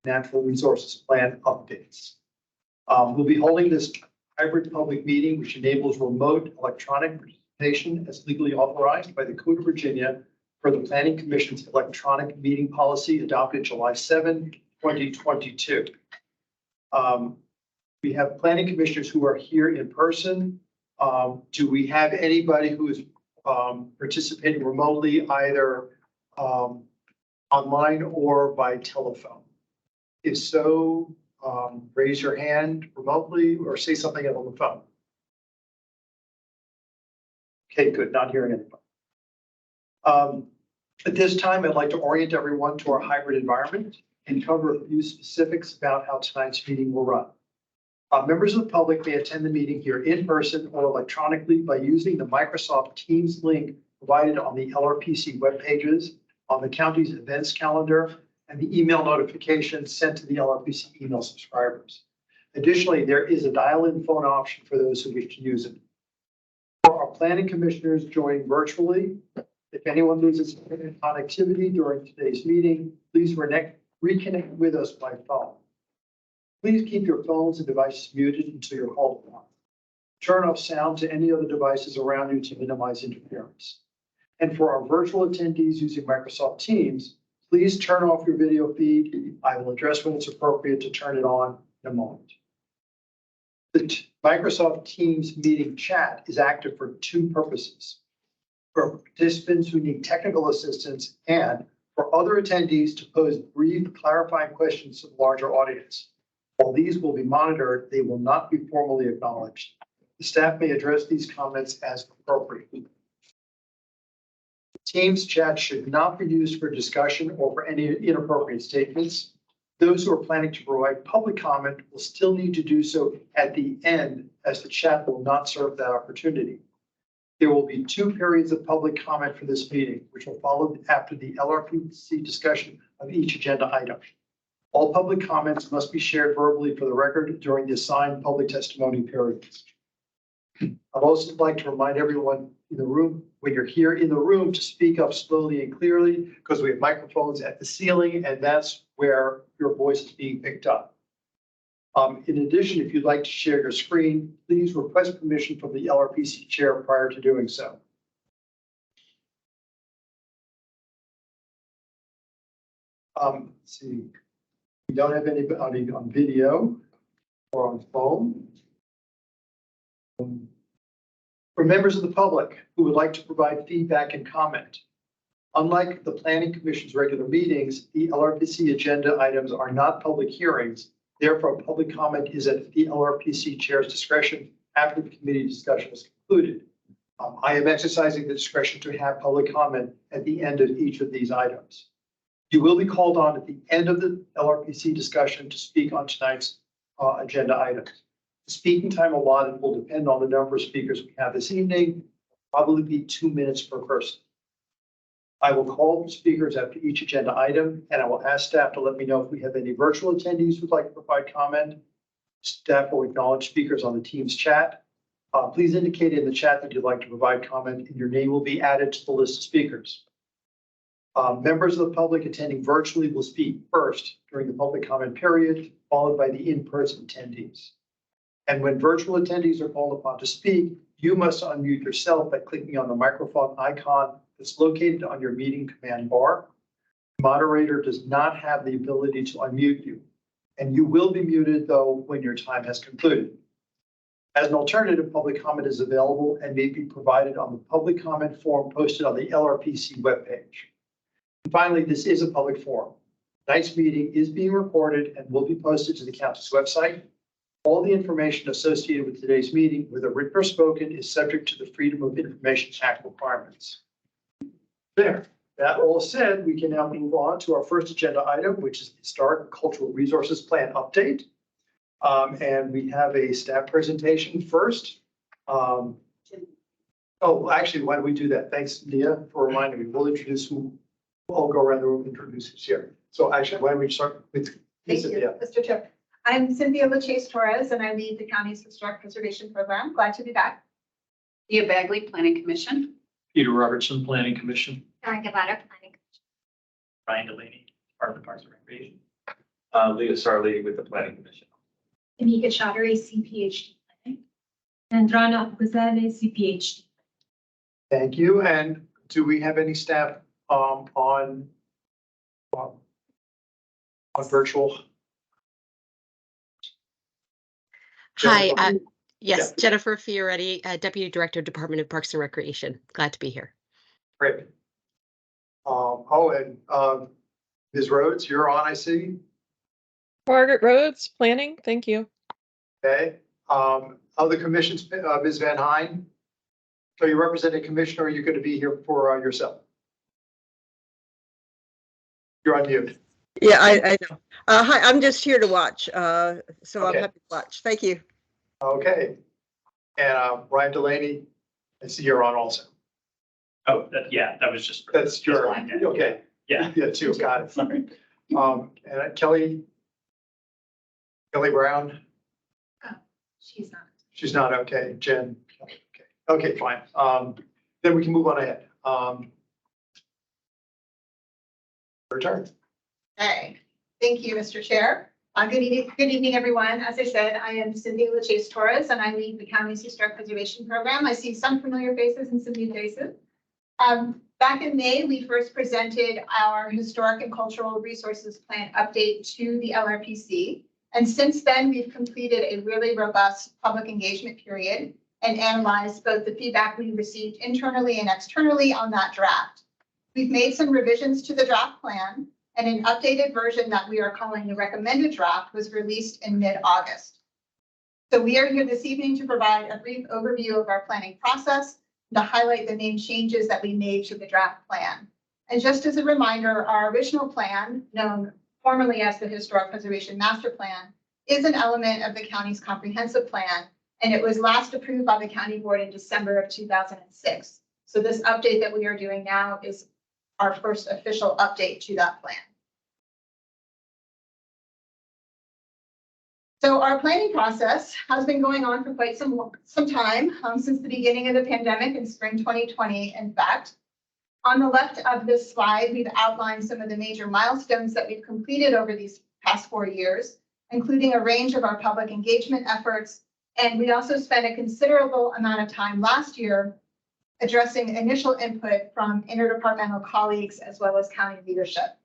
natural resources plan updates. We'll be holding this hybrid public meeting, which enables remote electronic participation as legally authorized by the Code of Virginia for the Planning Commission's electronic meeting policy adopted July 7, 2022. We have planning commissioners who are here in person. Do we have anybody who is participating remotely, either online or by telephone? If so, raise your hand remotely or say something on the phone. Okay, good. Not hearing anybody. At this time, I'd like to orient everyone to our hybrid environment and cover a few specifics about how tonight's meeting will run. Members of the public may attend the meeting here in person or electronically by using the Microsoft Teams link provided on the LRPC web pages, on the county's events calendar, and the email notifications sent to the LRPC email subscribers. Additionally, there is a dial-in phone option for those who wish to use it. For our planning commissioners joining virtually, if anyone loses connectivity during today's meeting, please reconnect with us by phone. Please keep your phones and devices muted until you're called upon. Turn off sound to any other devices around you to minimize interference. And for our virtual attendees using Microsoft Teams, please turn off your video feed. I will address when it's appropriate to turn it on in a moment. The Microsoft Teams meeting chat is active for two purposes: for participants who need technical assistance and for other attendees to pose brief clarifying questions to the larger audience. While these will be monitored, they will not be formally acknowledged. The staff may address these comments as appropriate. Teams chat should not be used for discussion or for any inappropriate statements. Those who are planning to provide public comment will still need to do so at the end, as the chat will not serve that opportunity. There will be two periods of public comment for this meeting, which will follow after the LRPC discussion of each agenda item. All public comments must be shared verbally for the record during the assigned public testimony periods. I'd also like to remind everyone in the room, when you're here in the room, to speak up slowly and clearly, because we have microphones at the ceiling, and that's where your voice is being picked up. In addition, if you'd like to share your screen, please request permission from the LRPC chair prior to doing so. Let's see. We don't have anybody on video or on phone. For members of the public who would like to provide feedback and comment, unlike the Planning Commission's regular meetings, the LRPC agenda items are not public hearings. Therefore, public comment is at the LRPC chair's discretion after the committee discussion is concluded. I am exercising the discretion to have public comment at the end of each of these items. You will be called on at the end of the LRPC discussion to speak on tonight's agenda items. The speaking time allotted will depend on the number of speakers we have this evening, probably be 2 minutes per person. I will call speakers after each agenda item, and I will ask staff to let me know if we have any virtual attendees who'd like to provide comment. Staff will acknowledge speakers on the Teams chat. Please indicate in the chat that you'd like to provide comment, and your name will be added to the list of speakers. Members of the public attending virtually will speak first during the public comment period, followed by the in-person attendees. And when virtual attendees are called upon to speak, you must unmute yourself by clicking on the microphone icon that's located on your meeting command bar. The moderator does not have the ability to unmute you, and you will be muted, though, when your time has concluded. As an alternative, public comment is available and may be provided on the public comment form posted on the LRPC webpage. And finally, this is a public forum. Tonight's meeting is being recorded and will be posted to the county's website. All the information associated with today's meeting, whether written or spoken, is subject to the Freedom of Information Act requirements. There. That all said, we can now move on to our first agenda item, which is the Historic and Cultural Resources Plan update. And we have a staff presentation first. Oh, actually, why don't we do that? Thanks, Nia, for reminding me. We'll introduce who. I'll go around the room and introduce who's here. So actually, why don't we start with Thank you, Mr. Chair. I'm Cynthia LaChase Torres, and I lead the county's historic preservation program. Glad to be back. Thea Bagley, Planning Commission. Peter Robertson, Planning Commission. Karen Gavada, Planning Commission. Ryan Delaney, Department of Parks and Recreation. Leo Sarli with the Planning Commission. Tamika Chaudhary, CPHD planning. And Rana Guzale, CPHD. Thank you. And do we have any staff on virtual? Hi, Jennifer? yes, Yeah. Jennifer Fioretti, Deputy Director, Department of Parks and Recreation. Glad to be here. Great. Ms. Rhodes, you're on, I see. Margaret Rhodes, planning, thank you. Okay. Other commissions, Ms. Van Hine. So you represent a commissioner, or are you going to be here for yourself? You're on mute. Yeah, I know. Hi, I'm just here to watch, so I'm Okay. happy to watch. Thank you. Okay. And Ryan Delaney, I see you're on also. Oh, yeah, that was just. That's your, line, yeah. okay. Yeah. Yeah, two, got it. Sorry. And Kelly Brown, She's not. she's not okay. Jen, okay, okay, fine. Then we can move on ahead. Your turn. Okay, thank you, Mr. Chair. Good evening, everyone. As I said, I am Cynthia LaChase Torres, and I lead the county's historic preservation program. I see some familiar faces and some new faces. Back in May, we first presented our historic and cultural resources plan update to the LRPC. And since then, we've completed a really robust public engagement period and analyzed both the feedback we received internally and externally on that draft. We've made some revisions to the draft plan, and an updated version that we are calling the recommended draft was released in mid-August. So we are here this evening to provide a brief overview of our planning process, to highlight the main changes that we made to the draft plan. And just as a reminder, our original plan, known formerly as the Historic Preservation Master Plan, is an element of the county's comprehensive plan, and it was last approved by the county board in December of 2006. So this update that we are doing now is our first official update to that plan. So our planning process has been going on for quite some time, since the beginning of the pandemic in spring 2020, in fact. On the left of this slide, we've outlined some of the major milestones that we've completed over these past 4 years, including a range of our public engagement efforts. And we also spent a considerable amount of time last year addressing initial input from interdepartmental colleagues as well as county leadership.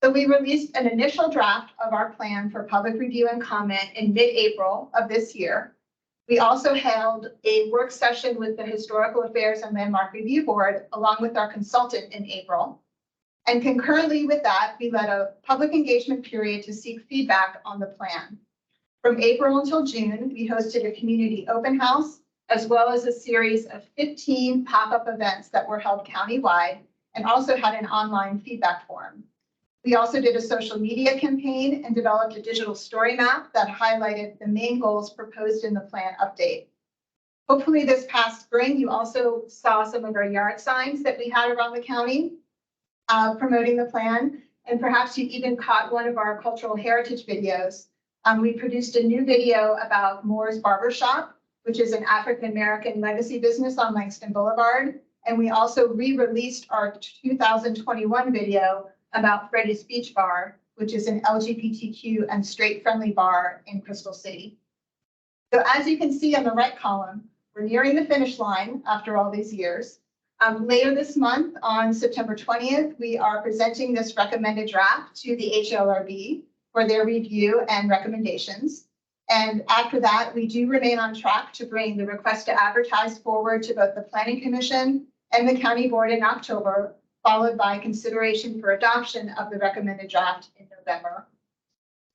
So we released an initial draft of our plan for public review and comment in mid-April of this year. We also held a work session with the Historical Affairs and Landmark Review Board, along with our consultant in April. And concurrently with that, we led a public engagement period to seek feedback on the plan. From April until June, we hosted a community open house, as well as a series of 15 pop-up events that were held countywide, and also had an online feedback forum. We also did a social media campaign and developed a digital story map that highlighted the main goals proposed in the plan update. Hopefully this past spring, you also saw some of our yard signs that we had around the county promoting the plan. And perhaps you even caught one of our cultural heritage videos. We produced a new video about Moore's Barbershop, which is an African-American legacy business on Langston Boulevard. And we also re-released our 2021 video about Freddy's Beach Bar, which is an LGBTQ and straight-friendly bar in Crystal City. So as you can see on the right column, we're nearing the finish line after all these years. Later this month, on September 20th, we are presenting this recommended draft to the HLRB for their review and recommendations. And after that, we do remain on track to bring the request to advertise forward to both the Planning Commission and the County Board in October, followed by consideration for adoption of the recommended draft in November.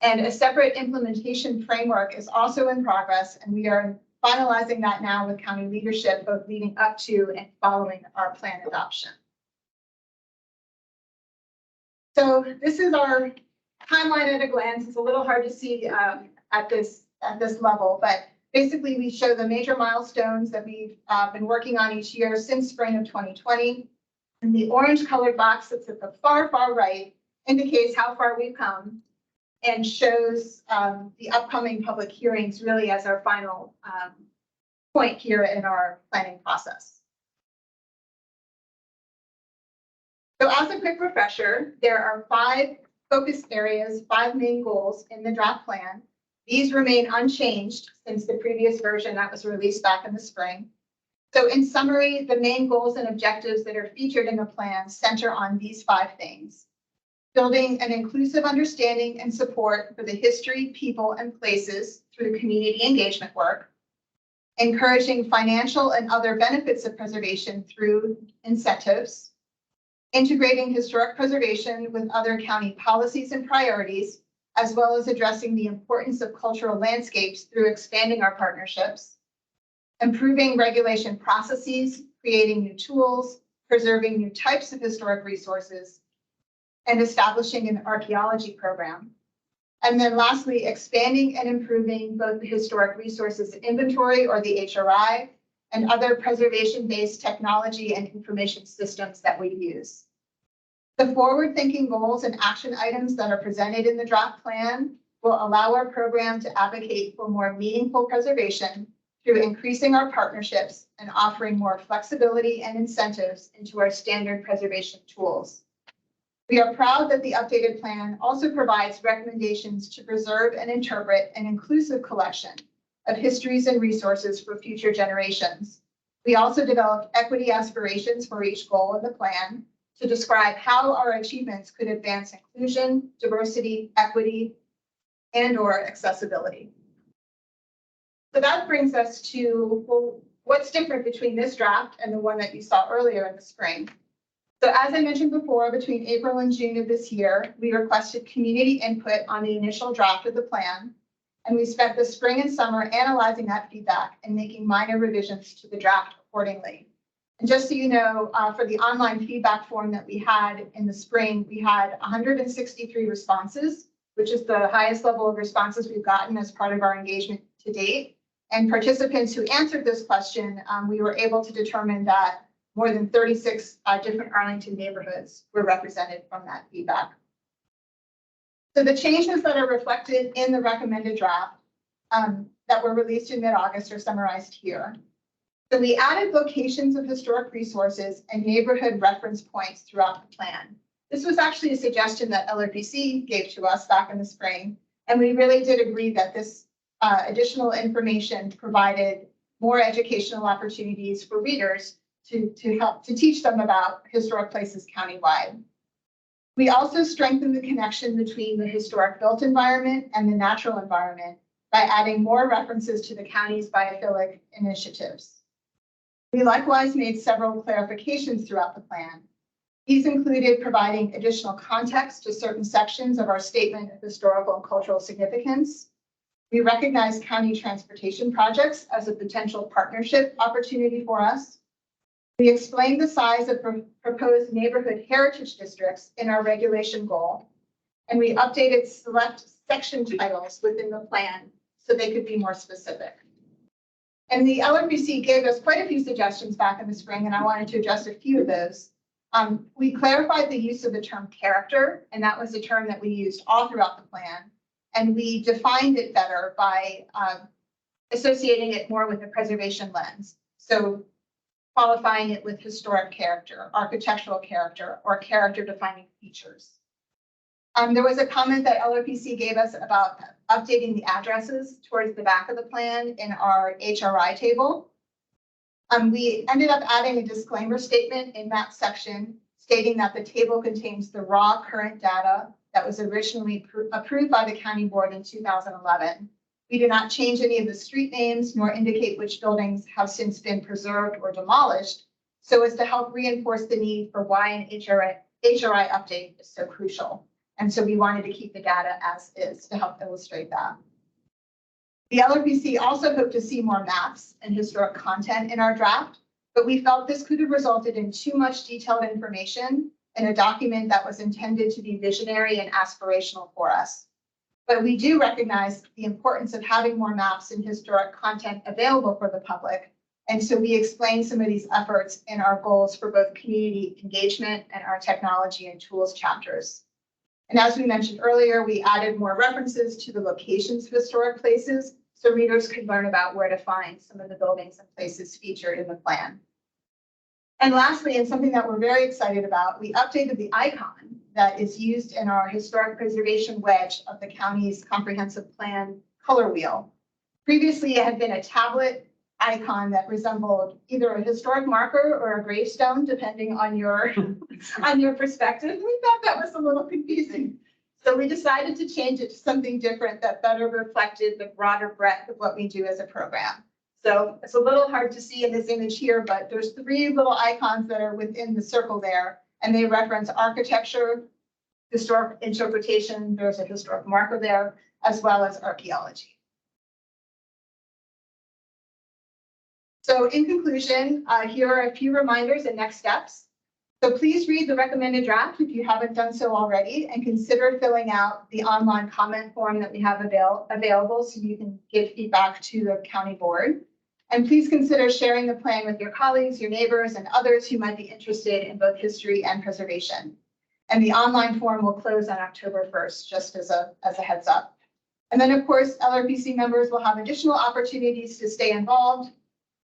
And a separate implementation framework is also in progress, and we are finalizing that now with county leadership, both leading up to and following our plan adoption. So this is our timeline at a glance. It's a little hard to see at this level, but basically we show the major milestones that we've been working on each year since spring of 2020. And the orange colored box that's at the far right indicates how far we've come and shows the upcoming public hearings really as our final point here in our planning process. So as a quick refresher, there are 5 focus areas, 5 main goals in the draft plan. These remain unchanged since the previous version that was released back in the spring. So in summary, the main goals and objectives that are featured in the plan center on these 5 things. Building an inclusive understanding and support for the history, people, and places through community engagement work. Encouraging financial and other benefits of preservation through incentives. Integrating historic preservation with other county policies and priorities, as well as addressing the importance of cultural landscapes through expanding our partnerships. Improving regulation processes, creating new tools, preserving new types of historic resources, and establishing an archaeology program. And then lastly, expanding and improving both the historic resources inventory, or the HRI, and other preservation-based technology and information systems that we use. The forward-thinking goals and action items that are presented in the draft plan will allow our program to advocate for more meaningful preservation through increasing our partnerships and offering more flexibility and incentives into our standard preservation tools. We are proud that the updated plan also provides recommendations to preserve and interpret an inclusive collection of histories and resources for future generations. We also developed equity aspirations for each goal in the plan to describe how our achievements could advance inclusion, diversity, equity, and/or accessibility. So that brings us to, well, what's different between this draft and the one that you saw earlier in the spring. So as I mentioned before, between April and June of this year, we requested community input on the initial draft of the plan, and we spent the spring and summer analyzing that feedback and making minor revisions to the draft accordingly. And just so you know, for the online feedback form that we had in the spring, we had 163 responses, which is the highest level of responses we've gotten as part of our engagement to date. And participants who answered this question, we were able to determine that more than 36 different Arlington neighborhoods were represented from that feedback. So the changes that are reflected in the recommended draft that were released in mid-August are summarized here. So we added locations of historic resources and neighborhood reference points throughout the plan. This was actually a suggestion that LRPC gave to us back in the spring, and we really did agree that this additional information provided more educational opportunities for readers to help to teach them about historic places countywide. We also strengthened the connection between the historic built environment and the natural environment by adding more references to the county's biophilic initiatives. We likewise made several clarifications throughout the plan. These included providing additional context to certain sections of our statement of historical and cultural significance. We recognize county transportation projects as a potential partnership opportunity for us. We explained the size of proposed neighborhood heritage districts in our regulation goal, and we updated select section titles within the plan so they could be more specific. And the LRPC gave us quite a few suggestions back in the spring, and I wanted to address a few of those. We clarified the use of the term character, and that was a term that we used all throughout the plan. And we defined it better by associating it more with a preservation lens. So qualifying it with historic character, architectural character, or character defining features. There was a comment that LRPC gave us about updating the addresses towards the back of the plan in our HRI table. We ended up adding a disclaimer statement in that section stating that the table contains the raw current data that was originally approved by the county board in 2011. We do not change any of the street names nor indicate which buildings have since been preserved or demolished, so as to help reinforce the need for why an HRI update is so crucial. And so we wanted to keep the data as is to help illustrate that. The LRPC also hoped to see more maps and historic content in our draft, but we felt this could have resulted in too much detailed information in a document that was intended to be visionary and aspirational for us. But we do recognize the importance of having more maps and historic content available for the public. And so we explained some of these efforts in our goals for both community engagement and our technology and tools chapters. And as we mentioned earlier, we added more references to the locations of historic places so readers could learn about where to find some of the buildings and places featured in the plan. And lastly, and something that we're very excited about, we updated the icon that is used in our historic preservation wedge of the county's comprehensive plan color wheel. Previously, it had been a tablet icon that resembled either a historic marker or a gravestone, depending on your on your perspective. We thought that was a little confusing. So we decided to change it to something different that better reflected the broader breadth of what we do as a program. So it's a little hard to see in this image here, but there's 3 little icons that are within the circle there, and they reference architecture, historic interpretation, there's a historic marker there, as well as archaeology. So in conclusion, here are a few reminders and next steps. So please read the recommended draft if you haven't done so already, and consider filling out the online comment form that we have available so you can give feedback to the county board. And please consider sharing the plan with your colleagues, your neighbors, and others who might be interested in both history and preservation. And the online form will close on October 1st, just as a heads up. And then, of course, LRPC members will have additional opportunities to stay involved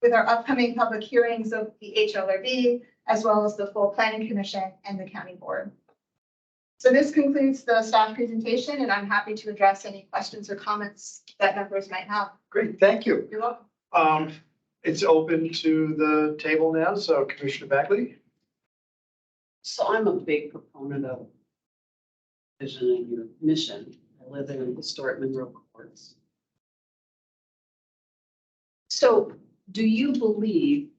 with our upcoming public hearings of the HLRB, as well as the full planning commission and the county board. So this concludes the staff presentation, and I'm happy to address any questions or comments that members might have. Great, thank you. You're welcome. It's open to the table now, so Commissioner Bagley. So I'm a big proponent of vision and your mission. I live in historic Monroe Courts. So do you believe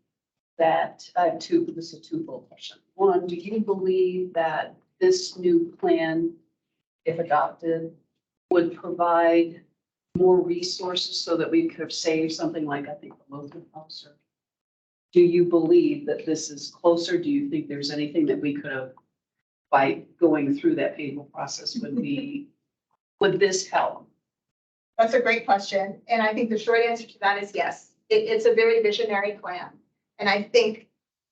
that, this is a twofold question. One, do you believe that this new plan, if adopted, would provide more resources so that we could have saved something like, I think, the Lothar House? Or do you believe that this is closer? Do you think there's anything that we could have, by going through that painful process, would this help? That's a great question. And I think the short answer to that is yes. It's a very visionary plan. And I think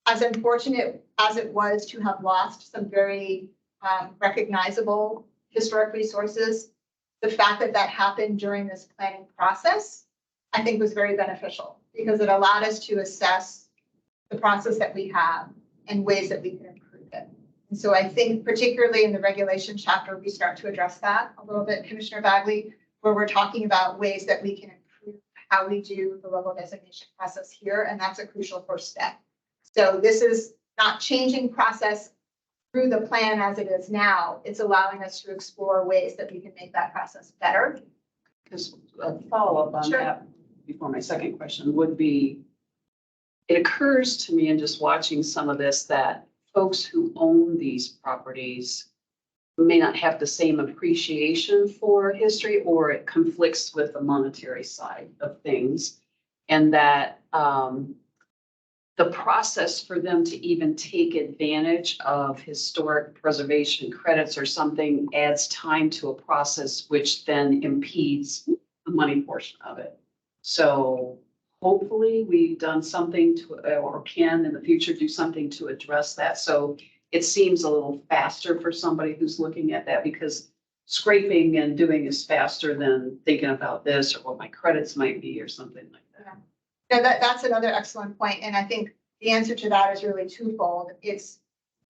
as unfortunate as it was to have lost some very recognizable historic resources, the fact that that happened during this planning process, I think was very beneficial because it allowed us to assess the process that we have and ways that we can improve it. And so I think particularly in the regulation chapter, we start to address that a little bit, Commissioner Bagley, where we're talking about ways that we can improve how we do the level designation process here. And that's a crucial first step. So this is not changing process through the plan as it is now. It's allowing us to explore ways that we can make that process better. Because a follow-up on Sure. that before my second question would be, it occurs to me in just watching some of this that folks who own these properties may not have the same appreciation for history, or it conflicts with the monetary side of things. And that the process for them to even take advantage of historic preservation credits or something adds time to a process, which then impedes the money portion of it. So hopefully we've done something to, or can in the future do something to address that. So it seems a little faster for somebody who's looking at that, because scraping and doing is faster than thinking about this or what my credits might be or something like that. Now that's another excellent point. And I think the answer to that is really twofold. It's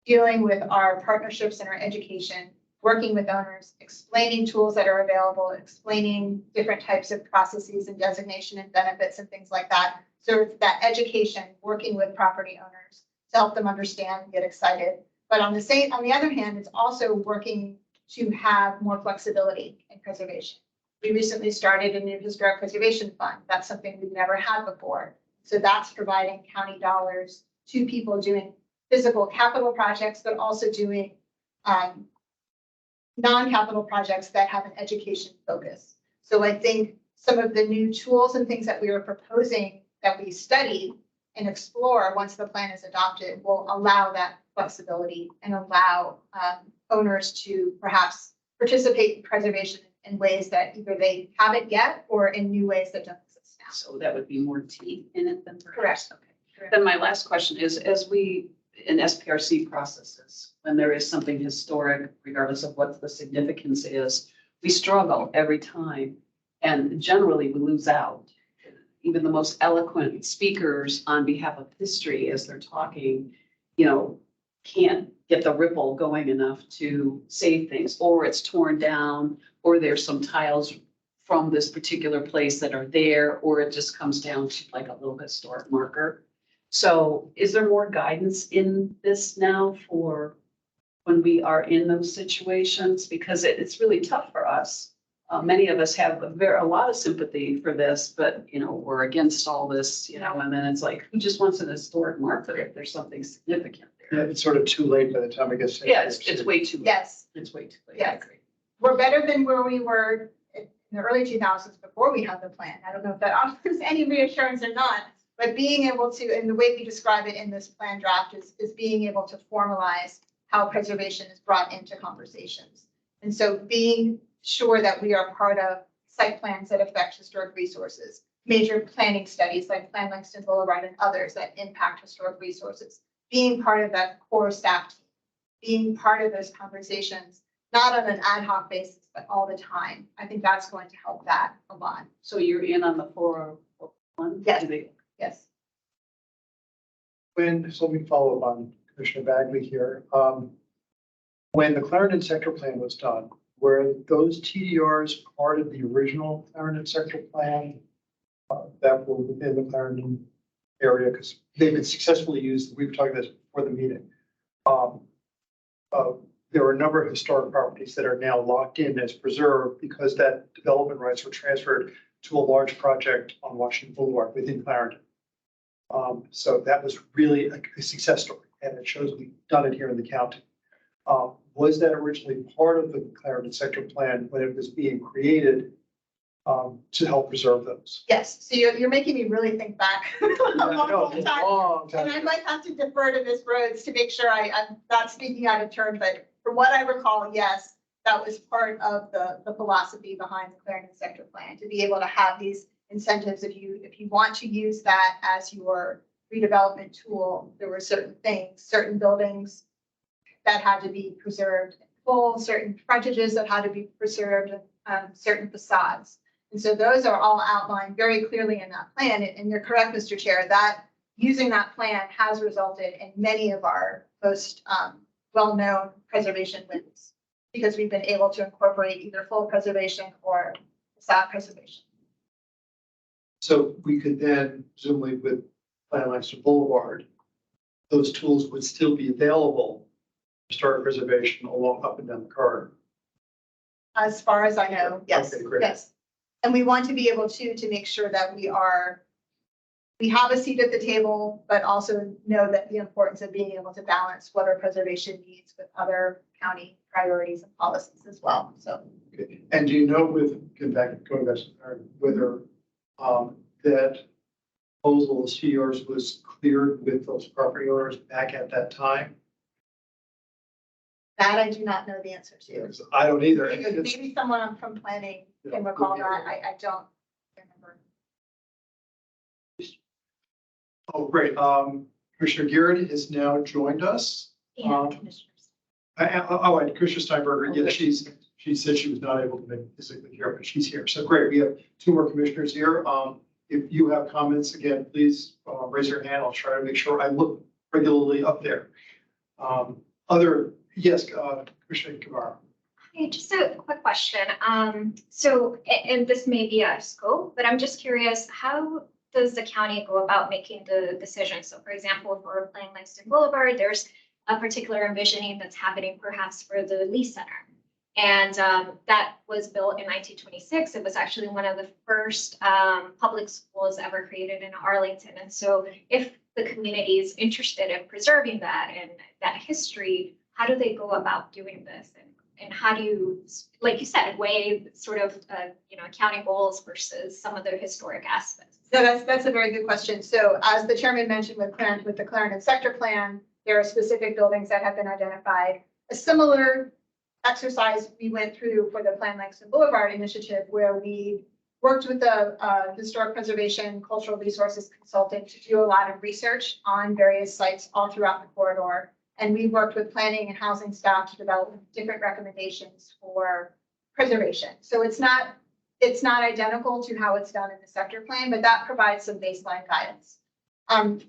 dealing with our partnerships and our education, working with owners, explaining tools that are available, explaining different types of processes and designation and benefits and things like that. So it's that education, working with property owners to help them understand and get excited. But on the other hand, it's also working to have more flexibility in preservation. We recently started a new historic preservation fund. That's something we've never had before. So that's providing county dollars to people doing physical capital projects, but also doing non-capital projects that have an education focus. So I think some of the new tools and things that we are proposing that we study and explore once the plan is adopted will allow that flexibility and allow owners to perhaps participate in preservation in ways that either they haven't yet or in new ways that don't exist now. So that would be more teeth in it than Correct. perhaps. Okay. Then my last question is, as we in SPRC processes, when there is something historic, regardless of what the significance is, we struggle every time, and generally we lose out. even the most eloquent speakers on behalf of history as they're talking, can't get the ripple going enough to save things, or it's torn down, or there's some tiles from this particular place that are there, or it just comes down to like a little historic marker. So is there more guidance in this now for when we are in those situations? Because it's really tough for us. Many of us have a lot of sympathy for this, but, we're against all this, and then it's like, who just wants an historic marker if there's something significant Yeah, there? it's sort of too late by the time it gets. Yeah, it's way too late. Yes, It's way too late. I Yes. agree. we're better than where we were in the early 2000s before we had the plan. I don't know if that offers any reassurance or not, but being able to, and the way we describe it in this plan draft is being able to formalize how preservation is brought into conversations. And so being sure that we are part of site plans that affect historic resources, major planning studies like Plan Langston Boulevard and others that impact historic resources, being part of that core staff team, being part of those conversations, not on an ad hoc basis, but all the time. I think that's going to help that a lot. So you're in on the 401? Yes. Do they- Yes. So let me follow up on Commissioner Bagley here. When the Clarendon sector plan was done, were those TDRs part of the original Clarendon sector plan that were within the Clarendon area? Because they've been successfully used. We were talking about this before the meeting. There are a number of historic properties that are now locked in as preserved because that development rights were transferred to a large project on Washington Boulevard within Clarendon. So that was really a success story, and it shows we've done it here in the county. Was that originally part of the Clarendon sector plan when it was being created to help preserve those? Yes. So you're making me really think back a long It's a time. long time. And I might have to defer to Ms. Rhodes to make sure I'm not speaking out of turn, but from what I recall, yes, that was part of the philosophy behind the Clarendon sector plan, to be able to have these incentives. If you want to use that as your redevelopment tool, there were certain things, certain buildings that had to be preserved in full, certain frontages that had to be preserved, certain facades. And so those are all outlined very clearly in that plan. And you're correct, Mr. Chair, that using that plan has resulted in many of our most well-known preservation wins, because we've been able to incorporate either full preservation or facade preservation. So we could then, presumably with Plan Langston Boulevard, those tools would still be available for historic preservation along up and down the corridor. As far as I know, yes, Okay, great. yes. And we want to be able to make sure that we have a seat at the table, but also know that the importance of being able to balance what our preservation needs with other county priorities and policies as well. So Okay. And do you know going back to whether that proposal of CRs was cleared with those property owners back at that time? that I do not know the answer to. Because I don't either. Maybe someone from planning can recall that. I don't remember. Oh, great. Commissioner Garrett has now joined us. And commissioners. And Commissioner Steinberger, yeah, she said she was not able to make it physically here, but she's here. So great. We have two more commissioners here. If you have comments, again, please raise your hand. I'll try to make sure I look regularly up there. Yes, Commissioner Guevara. Hey, just a quick question. So, and this may be out of scope, but I'm just curious, how does the county go about making the decision? So for example, for Plan Langston Boulevard, there's a particular envisioning that's happening perhaps for the Lee Center. And that was built in 1926. It was actually one of the first public schools ever created in Arlington. And so if the community is interested in preserving that and that history, how do they go about doing this? And how do you, like you said, weigh sort of, county goals versus some of the historic aspects? So that's a very good question. So as the chairman mentioned with the Clarendon sector plan, there are specific buildings that have been identified. A similar exercise we went through for the Plan Langston Boulevard initiative, where we worked with the historic preservation cultural resources consultant to do a lot of research on various sites all throughout the corridor. And we worked with planning and housing staff to develop different recommendations for preservation. So it's not it's not identical to how it's done in the sector plan, but that provides some baseline guidance.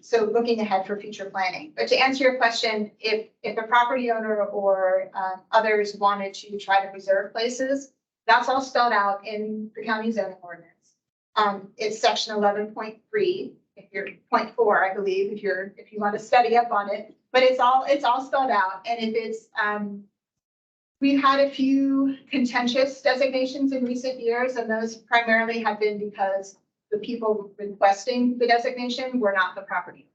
So looking ahead for future planning. But to answer your question, if a property owner or others wanted to try to preserve places, that's all spelled out in the county zoning ordinance. It's section 11.3, if you're 0.4, I believe, if you want to study up on it, but it's all spelled out. And if it's, we've had a few contentious designations in recent years, and those primarily have been because the people requesting the designation were not the property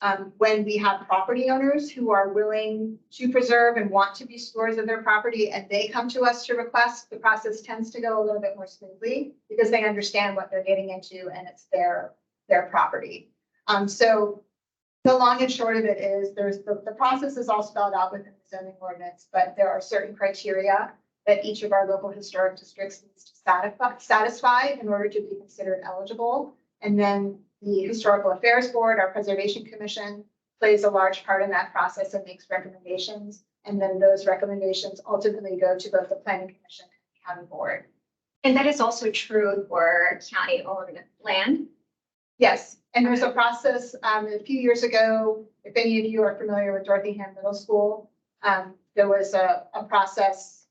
owners. When we have property owners who are willing to preserve and want to be stewards of their property and they come to us to request, the process tends to go a little bit more smoothly because they understand what they're getting into and it's their property. So the long and short of it is the process is all spelled out within the zoning ordinance, but there are certain criteria that each of our local historic districts needs to satisfy in order to be considered eligible. And then the Historical Affairs Board, our Preservation Commission, plays a large part in that process and makes recommendations. And then those recommendations ultimately go to both the Planning Commission and County Board. And that is also true for county-owned land. Yes, and there's a process, a few years ago, if any of you are familiar with Dorothingham Middle School, there was a process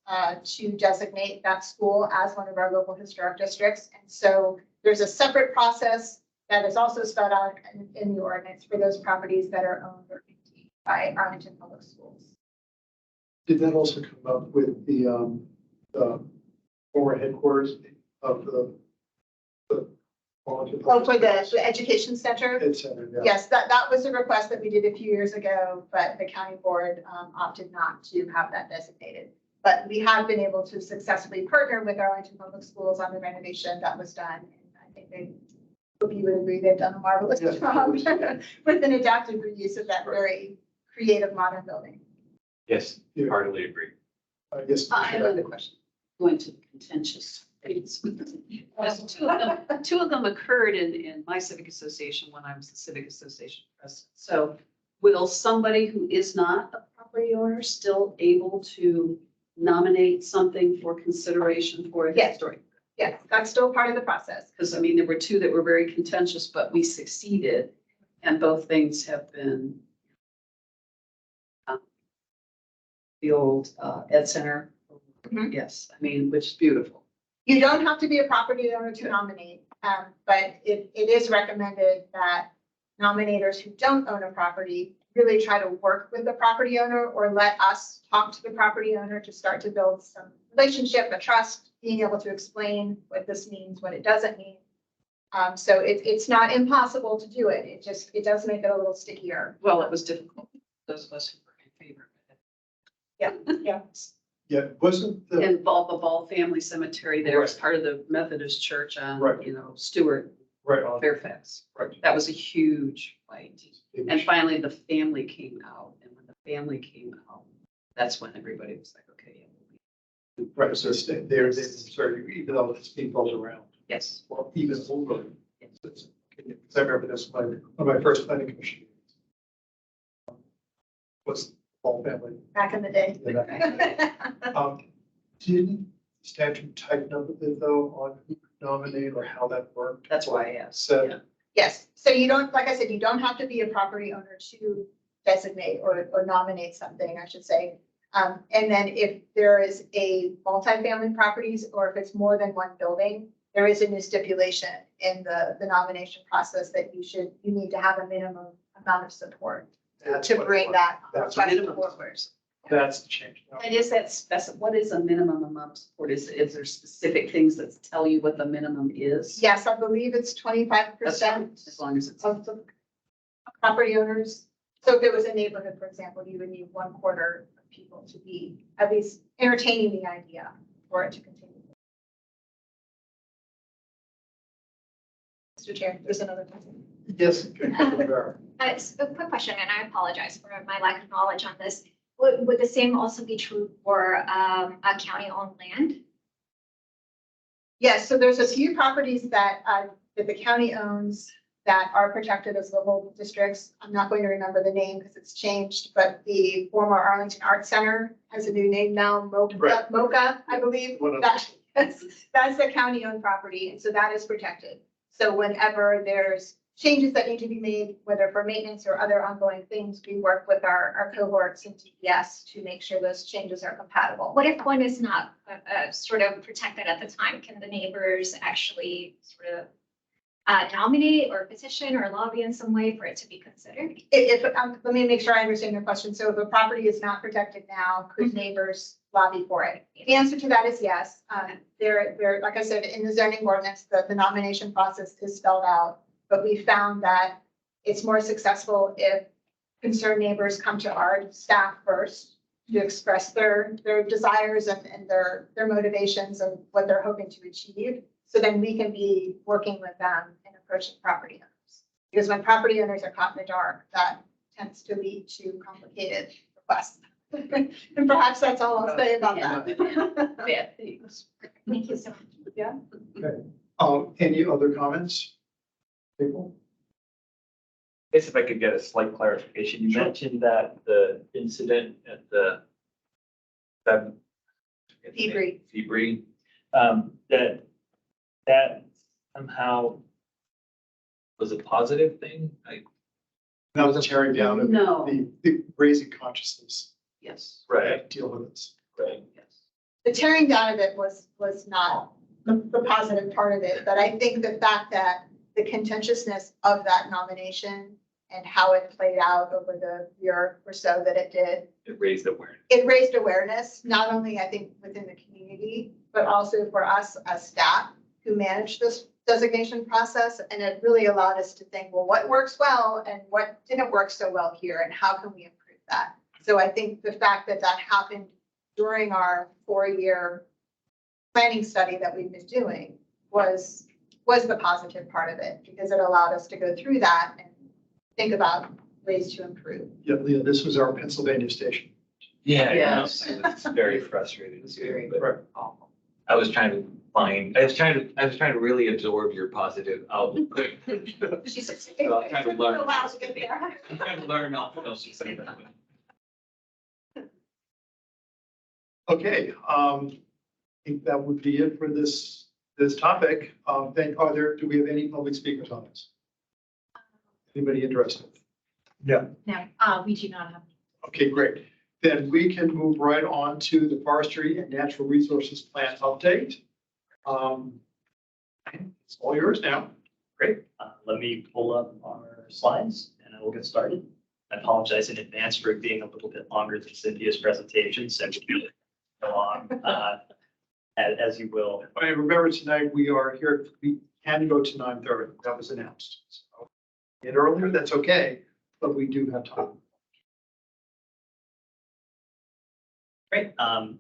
to designate that school as one of our local historic districts. And so there's a separate process that is also spelled out in the ordinance for those properties that are owned or maintained by Arlington Public Schools. Did that also come up with the former headquarters of the Arlington Oh, Public for the Schools? Education Center? Ed Center, yeah. Yes, that was a request that we did a few years ago, but the county board opted not to have that designated. But we have been able to successfully partner with Arlington Public Schools on the renovation that was done. And I think they, hope you would agree, they've done a marvelous Yes. job with an adaptive reuse of that very creative modern building. Yes, Yeah. heartily agree. I guess. I have another question, going to the contentious things. Two of them occurred in my civic association when I was the civic association president. So will somebody who is not a property owner still able to nominate something for consideration for a Yes. historic? Yes, that's still part of the process. Because I mean, there were two that were very contentious, but we succeeded. And both things have been the old Ed Center. Mhm. Yes, I mean, which is beautiful. You don't have to be a property owner to nominate, but it is recommended that nominators who don't own a property really try to work with the property owner or let us talk to the property owner to start to build some relationship, a trust, being able to explain what this means, what it doesn't mean. So it's not impossible to do it. It does make it a little stickier. Well, it was difficult, those of us who were in favor of it. Yeah. Yeah, wasn't the, And the Ball family cemetery there was part of the Methodist church on, Right. you know, Stewart, right on, Fairfax. right. That was a huge fight. And finally, the family came out, and when the family came out, that's when everybody was like, okay. Yeah, Right, so they're sorry, even though it's being built around, yes. or even over. Because I remember this, one of my first planning commission meetings was the whole family. Back in the day. Didn't statute tighten up a bit though on who could nominate or how that worked? That's why I asked. So, Yeah. Yes, so you don't, like I said, you don't have to be a property owner to designate or nominate something, I should say. And then if there is a multifamily properties or if it's more than one building, there is a new stipulation in the nomination process that you need to have a minimum amount of support that's to what- bring that. That's request minimum forward. That's the change. And is that, what is a minimum amount of support? Is there specific things that tell you what the minimum is? Yes, I believe it's 25% That's fine, as long as it's. of the property owners. So if it was a neighborhood, for example, you would need 1/4 of people to be at least entertaining the idea for it to continue. Mr. Chair, there's another question. Yes. Councilor Rivera. It's a quick question, and I apologize for my lack of knowledge on this. Would the same also be true for a county-owned land? Yes, so there's a few properties that the county owns that are protected as local districts. I'm not going to remember the name because it's changed, but the former Arlington Art Center has a new name now, Right. MOCA, I believe. One of That- That's the county-owned property, and so that is protected. So whenever there's changes that need to be made, whether for maintenance or other ongoing things, we work with our cohorts and TPS to make sure those changes are compatible. What if one is not sort of protected at the time? Can the neighbors actually sort of nominate or petition or lobby in some way for it to be considered? Let me make sure I understand your question. So if a property is not protected now, could neighbors lobby for it? The answer to that is yes. There, like I said, in the zoning ordinance, the nomination process is spelled out. But we found that it's more successful if concerned neighbors come to our staff first to express their desires and their motivations of what they're hoping to achieve. So then we can be working with them and approaching property owners. Because when property owners are caught in the dark, that tends to lead to complicated requests. And perhaps that's all I'll say about that. Yeah, thanks. Thank you so much. Yeah. Okay. Any other comments? People? I guess if I could get a slight clarification, you mentioned that the incident at the Febreze. that somehow was a positive thing. That was a tearing down of No. the raising consciousness. Yes, Right, Deal with this. right. yes. The tearing down of it was not the positive part of it, but I think the fact that the contentiousness of that nomination and how it played out over the year or so that it did, It raised awareness. it raised awareness, not only I think within the community, but also for us as staff who manage this designation process. And it really allowed us to think, well, what works well and what didn't work so well here and how can we improve that? So I think the fact that that happened during our 4-year planning study that we've been doing was the positive part of it, because it allowed us to go through that and think about ways to improve. Yeah, Leah, this was our Pennsylvania station. Yeah, Yes. it's very frustrating. It's very but Right. awful. I was trying to really absorb your positive outlook. She said, So I'm trying to learn. a while to get there. I'm trying to learn off what else you say that way. Okay, I think that would be it for this topic. Then do we have any public speakers on this? Anybody interested? Yeah. No, we do not have. Okay, great. Then we can move right on to the Forestry and Natural Resources Plan update. It's all yours now. Great. Let me pull up our slides and I will get started. I apologize in advance for it being a little bit longer than Cynthia's presentation, so we'll go on as you will. I remember tonight we are here, we can go to 9:30. That was announced. So, get earlier, that's okay, but we do have time. Great.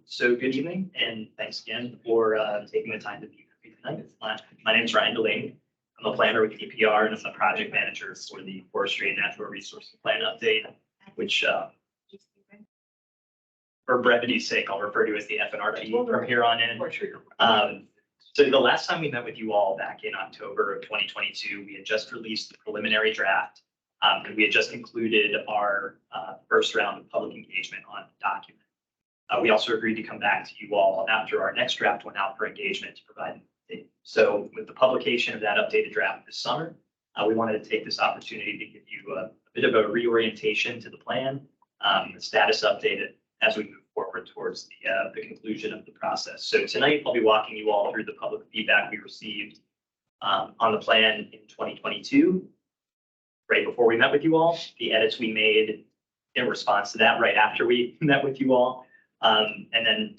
So good evening and thanks again for taking the time to be here tonight. My name is Ryan Delaney. I'm a planner with EPR and I'm the project manager for the Forestry and Natural Resources Plan update, which for brevity's sake, I'll refer to as the FNRP from here on in. So the last time we met with you all back in October of 2022, we had just released the preliminary draft. And we had just concluded our first round of public engagement on the document. We also agreed to come back to you all after our next draft went out for engagement to provide an update. So with the publication of that updated draft this summer, we wanted to take this opportunity to give you a bit of a reorientation to the plan, the status update as we move forward towards the conclusion of the process. So tonight I'll be walking you all through the public feedback we received on the plan in 2022, right before we met with you all, the edits we made in response to that right after we met with you all, and then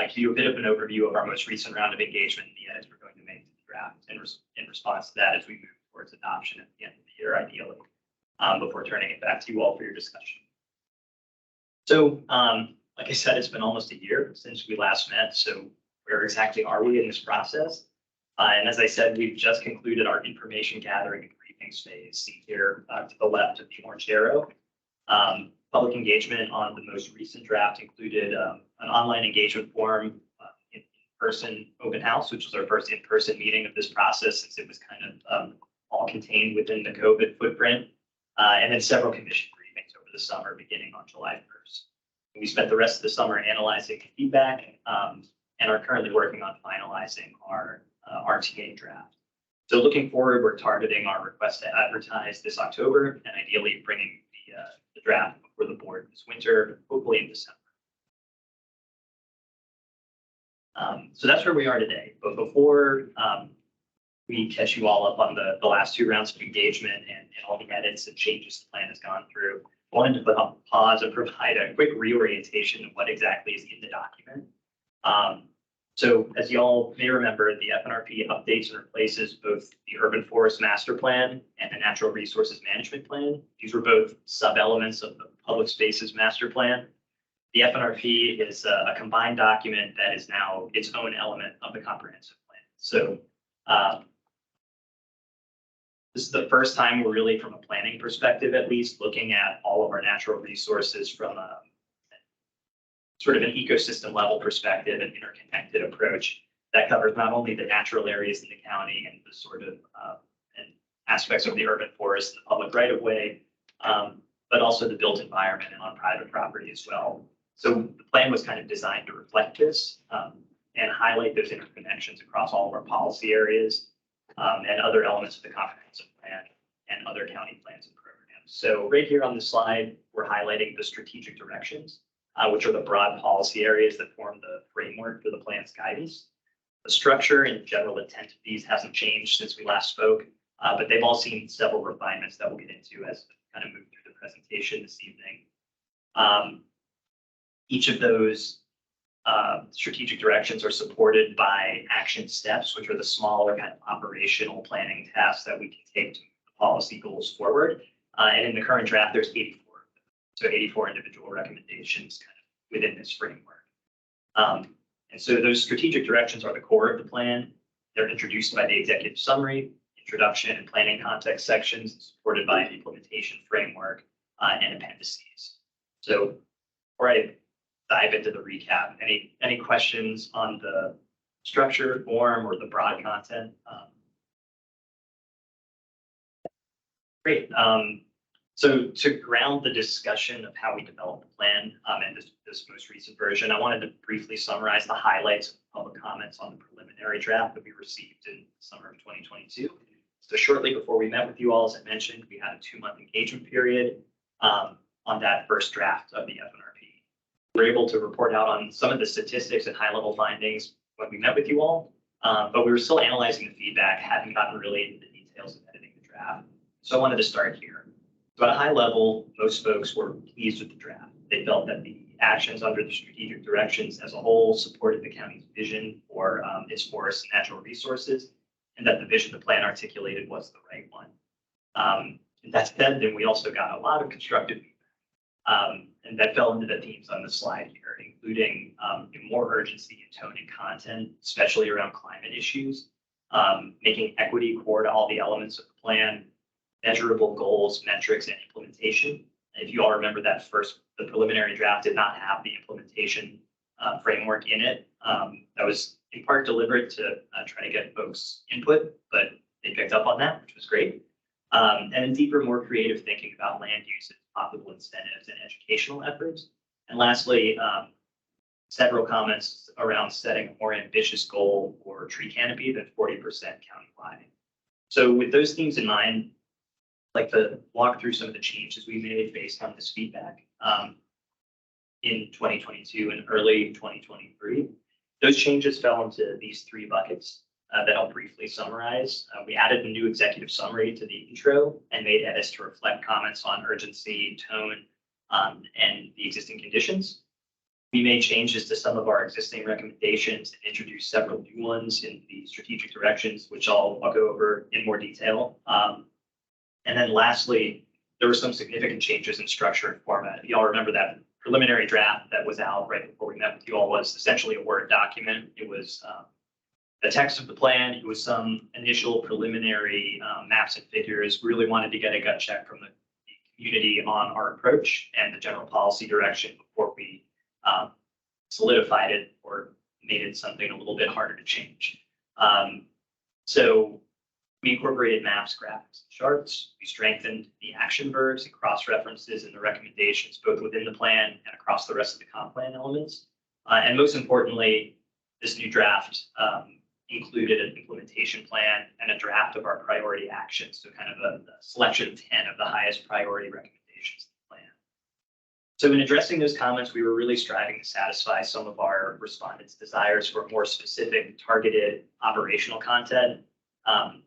give you a bit of an overview of our most recent round of engagement and the edits we're going to make to the draft in response to that as we move towards adoption at the end of the year, ideally, before turning it back to you all for your discussion. So, like I said, it's been almost a year since we last met. So where exactly are we in this process? And as I said, we've just concluded our information gathering and briefings phase seen here to the left of the orange arrow. Public engagement on the most recent draft included an online engagement forum, in-person open house, which was our first in-person meeting of this process since it was kind of all contained within the COVID footprint, and then several commission briefings over the summer beginning on July 1st. We spent the rest of the summer analyzing feedback, and are currently working on finalizing our RTA draft. So looking forward, we're targeting our request to advertise this October and ideally bringing the draft before the board this winter, hopefully in December. So that's where we are today. But before we catch you all up on the last two rounds of engagement and all the edits and changes the plan has gone through, I wanted to put on pause and provide a quick reorientation of what exactly is in the document. So as you all may remember, the FNRP updates and replaces both the Urban Forest Master Plan and the Natural Resources Management Plan. These were both sub-elements of the Public Spaces Master Plan. The FNRP is a combined document that is now its own element of the comprehensive plan. So this is the first time we're really, from a planning perspective, at least, looking at all of our natural resources from a sort of an ecosystem level perspective and interconnected approach that covers not only the natural areas in the county and the sort of and aspects of the urban forest and the public right of way, but also the built environment and on private property as well. So the plan was kind of designed to reflect this and highlight those interconnections across all of our policy areas and other elements of the comprehensive plan and other county plans and programs. So right here on the slide, we're highlighting the strategic directions, which are the broad policy areas that form the framework for the plan's guidance. The structure and general intent of these hasn't changed since we last spoke, but they've all seen several refinements that we'll get into as we kind of move through the presentation this evening. Each of those strategic directions are supported by action steps, which are the smaller kind of operational planning tasks that we can take to move the policy goals forward. And in the current draft, there's 84. So 84 individual recommendations kind of within this framework. And so those strategic directions are the core of the plan. They're introduced by the executive summary, introduction and planning context sections, supported by an implementation framework and appendices. So before I dive into the recap, any questions on the structure, form, or the broad content? Great. So to ground the discussion of how we developed the plan and this most recent version, I wanted to briefly summarize the highlights of public comments on the preliminary draft that we received in the summer of 2022. So shortly before we met with you all, as I mentioned, we had a 2-month engagement period on that first draft of the FNRP. We were able to report out on some of the statistics and high-level findings when we met with you all, but we were still analyzing the feedback, hadn't gotten really into the details of editing the draft. So I wanted to start here. So at a high level, most folks were pleased with the draft. They felt that the actions under the strategic directions as a whole supported the county's vision for its forests and natural resources, and that the vision the plan articulated was the right one. And that said, then we also got a lot of constructive feedback, and that fell into the themes on the slide here, including more urgency in tone and content, especially around climate issues, making equity core to all the elements of the plan, measurable goals, metrics, and implementation. And if you all remember that the preliminary draft did not have the implementation framework in it. That was in part deliberate to try to get folks' input, but they picked up on that, which was great. And a deeper, more creative thinking about land use and possible incentives and educational efforts. And lastly, several comments around setting a more ambitious goal for tree canopy than 40% countywide. So with those themes in mind, I'd like to walk through some of the changes we made based on this feedback in 2022 and early 2023. Those changes fell into these 3 buckets that I'll briefly summarize. We added a new executive summary to the intro and made edits to reflect comments on urgency, tone, and the existing conditions. We made changes to some of our existing recommendations and introduced several new ones in the strategic directions, which I'll go over in more detail. And then lastly, there were some significant changes in structure and format. If you all remember that preliminary draft that was out right before we met with you all was essentially a Word document. It was the text of the plan. It was some initial preliminary maps and figures. We really wanted to get a gut check from the community on our approach and the general policy direction before we solidified it or made it something a little bit harder to change. So we incorporated maps, graphics, and charts. We strengthened the action verbs and cross-references in the recommendations, both within the plan and across the rest of the comp plan elements. And most importantly, This new draft included an implementation plan and a draft of our priority actions, so kind of a selection of 10 of the highest priority recommendations in the plan. So in addressing those comments, we were really striving to satisfy some of our respondents' desires for more specific, targeted operational content,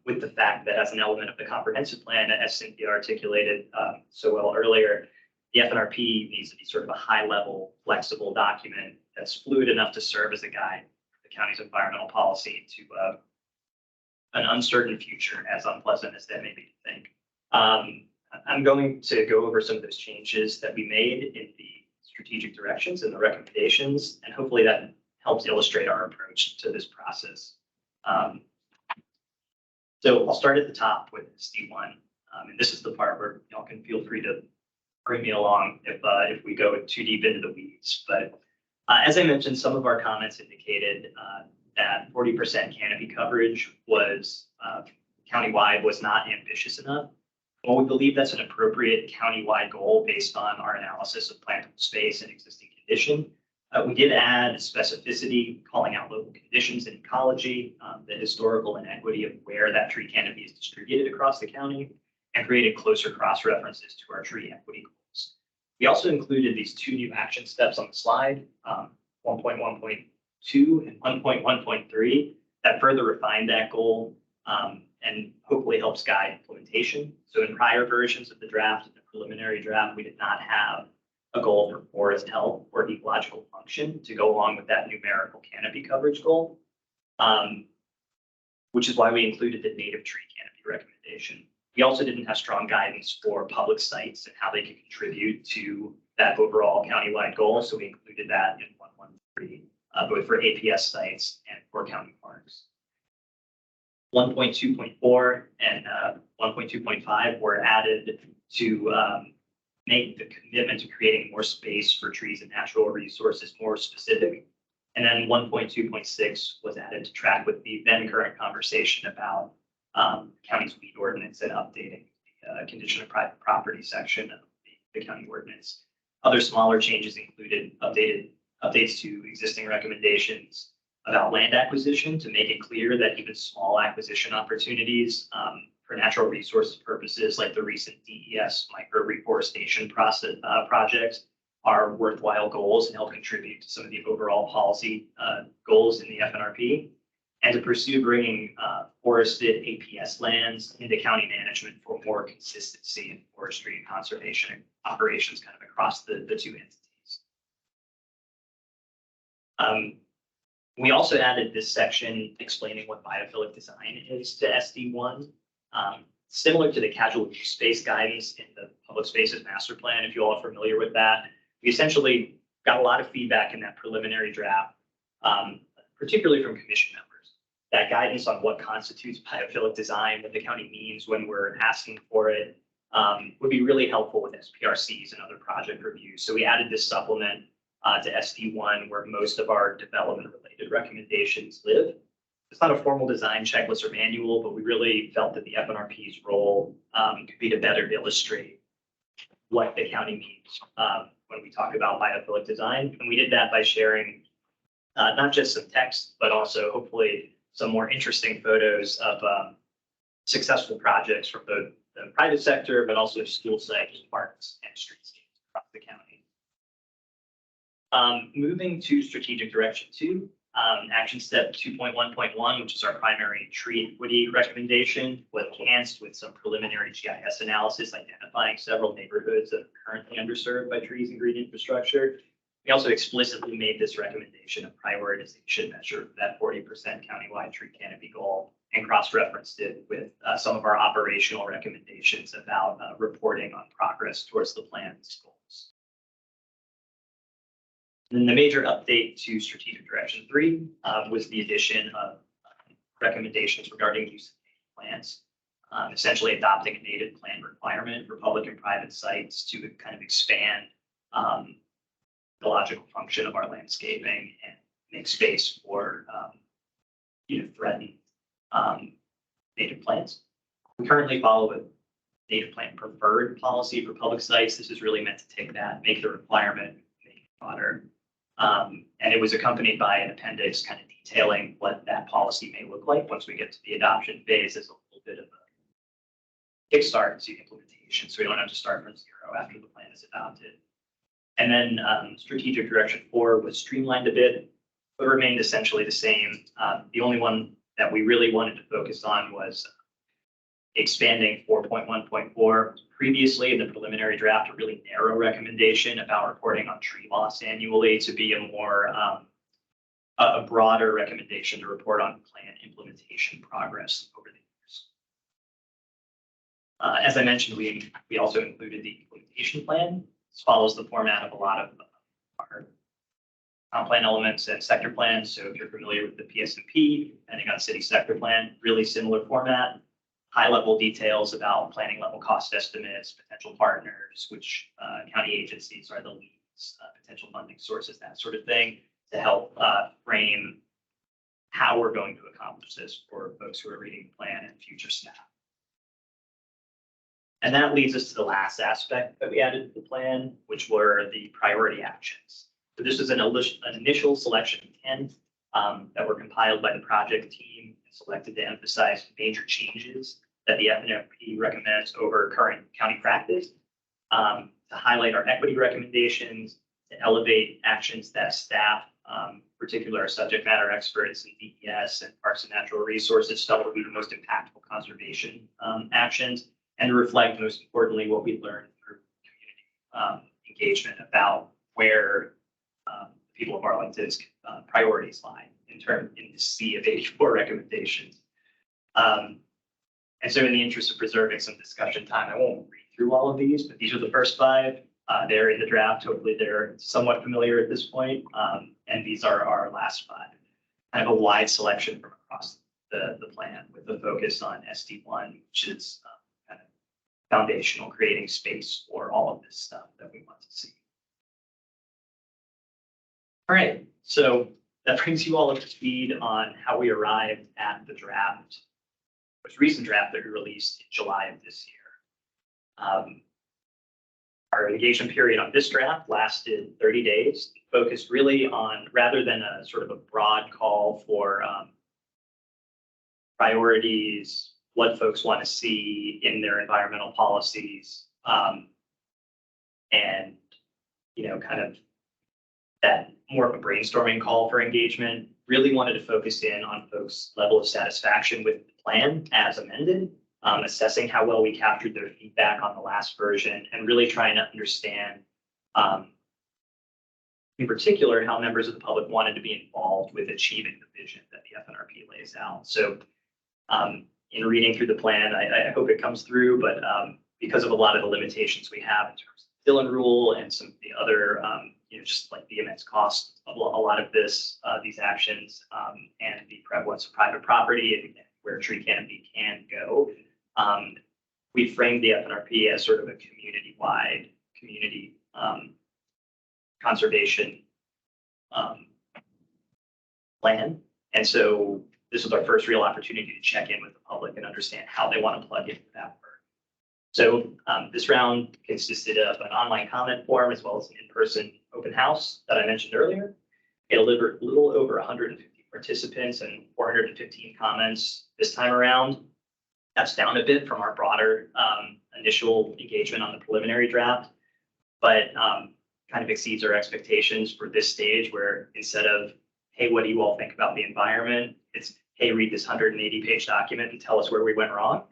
with the fact that as an element of the comprehensive plan, as Cynthia articulated so well earlier, the FNRP needs to be sort of a high-level, flexible document that's fluid enough to serve as a guide for the county's environmental policy to an uncertain future, as unpleasant as that may be to think. I'm going to go over some of those changes that we made in the strategic directions and the recommendations, and hopefully that helps illustrate our approach to this process. So I'll start at the top with SD1, and this is the part where y'all can feel free to bring me along if we go too deep into the weeds. But as I mentioned, some of our comments indicated that 40% canopy coverage was countywide was not ambitious enough. Well, we believe that's an appropriate countywide goal based on our analysis of plantable space and existing condition. We did add specificity, calling out local conditions and ecology, the historical inequity of where that tree canopy is distributed across the county, and created closer cross-references to our tree equity goals. We also included these two new action steps on the slide, 1.1.2 and 1.1.3, that further refined that goal and hopefully helps guide implementation. So in prior versions of the draft, in the preliminary draft, we did not have a goal for forest health or ecological function to go along with that numerical canopy coverage goal, which is why we included the native tree canopy recommendation. We also didn't have strong guidance for public sites and how they could contribute to that overall countywide goal, so we included that in 1.1.3, both for APS sites and for county parks. 1.2.4 and 1.2.5 were added to make the commitment to creating more space for trees and natural resources more specific. And then 1.2.6 was added to track with the then current conversation about county's weed ordinance and updating the condition of private property section of the county ordinance. Other smaller changes included updates to existing recommendations about land acquisition to make it clear that even small acquisition opportunities for natural resources purposes, like the recent DES micro reforestation projects, are worthwhile goals and help contribute to some of the overall policy goals in the FNRP, and to pursue bringing forested APS lands into county management for more consistency in forestry and conservation operations kind of across the two entities. We also added this section explaining what biophilic design is to SD1. Similar to the casual use space guidance in the public spaces master plan, if you all are familiar with that, we essentially got a lot of feedback in that preliminary draft, particularly from commission members. That guidance on what constitutes biophilic design, what the county means when we're asking for it, would be really helpful with SPRCs and other project reviews. So we added this supplement to SD1, where most of our development-related recommendations live. It's not a formal design checklist or manual, but we really felt that the FNRP's role could be to better illustrate what the county means when we talk about biophilic design. And we did that by sharing not just some text, but also hopefully some more interesting photos of successful projects from both the private sector, but also school sites, parks, and streetscapes across the county. Moving to strategic direction 2, action step 2.1.1, which is our primary tree equity recommendation, was enhanced with some preliminary GIS analysis identifying several neighborhoods that are currently underserved by trees and green infrastructure. We also explicitly made this recommendation a prioritization measure for that 40% countywide tree canopy goal, and cross-referenced it with some of our operational recommendations about reporting on progress towards the plan's goals. And then the major update to strategic direction 3 was the addition of recommendations regarding use of native plants, essentially adopting a native plant requirement for public and private sites to kind of expand the logical function of our landscaping and make space for threatened native plants. We currently follow a native plant preferred policy for public sites. This is really meant to take that, make the requirement, make it broader. And it was accompanied by an appendix kind of detailing what that policy may look like once we get to the adoption phase as a little bit of a kickstart to implementation. So we don't have to start from zero after the plan is adopted. And then strategic direction 4 was streamlined a bit, but remained essentially the same. The only one that we really wanted to focus on was expanding 4.1.4. Previously, in the preliminary draft, a really narrow recommendation about reporting on tree loss annually to be a more a broader recommendation to report on plan implementation progress over the years. As I mentioned, we also included the implementation plan. This follows the format of a lot of our comp plan elements and sector plans. So if you're familiar with the PSMP, depending on city sector plan, really similar format, high level details about planning level cost estimates, potential partners, which county agencies are the leads, potential funding sources, that sort of thing, to help frame how we're going to accomplish this for folks who are reading the plan and future staff. And that leads us to the last aspect that we added to the plan, which were the priority actions. So this is an initial selection of 10 that were compiled by the project team and selected to emphasize major changes that the FNRP recommends over current county practice, to highlight our equity recommendations, to elevate actions that staff, particularly our subject matter experts in DES and Parks and Natural Resources, felt would be the most impactful conservation actions, and to reflect, most importantly, what we learned through community engagement about where the people of Arlington's priorities lie in the sea of 84 recommendations. And so in the interest of preserving some discussion time, I won't read through all of these, but these are the first 5. They're in the draft. Hopefully they're somewhat familiar at this point. And these are our last 5. Kind of a wide selection from across the plan with a focus on SD1, which is kind of foundational, creating space for all of this stuff that we want to see. All right, so that brings you all up to speed on how we arrived at the draft, most recent draft that we released in July of this year. Our engagement period on this draft lasted 30 days, focused really on, rather than a sort of a broad call for priorities, what folks want to see in their environmental policies, and, you know, kind of that more of a brainstorming call for engagement, really wanted to focus in on folks' level of satisfaction with the plan as amended, assessing how well we captured their feedback on the last version, and really trying to understand, in particular, how members of the public wanted to be involved with achieving the vision that the FNRP lays out. So in reading through the plan, I hope it comes through, but because of a lot of the limitations we have in terms of the fill-in rule and some of the other, you know, just like the immense cost of a lot of this, these actions, and the prevalence of private property and where tree canopy can go, we framed the FNRP as sort of a community-wide conservation plan. And so this was our first real opportunity to check in with the public and understand how they want to plug into that work. So this round consisted of an online comment form as well as an in-person open house that I mentioned earlier. It delivered a little over 150 participants and 415 comments this time around. That's down a bit from our broader initial engagement on the preliminary draft, but kind of exceeds our expectations for this stage, where instead of, hey, what do you all think about the environment? It's, hey, read this 180-page document and tell us where we went wrong.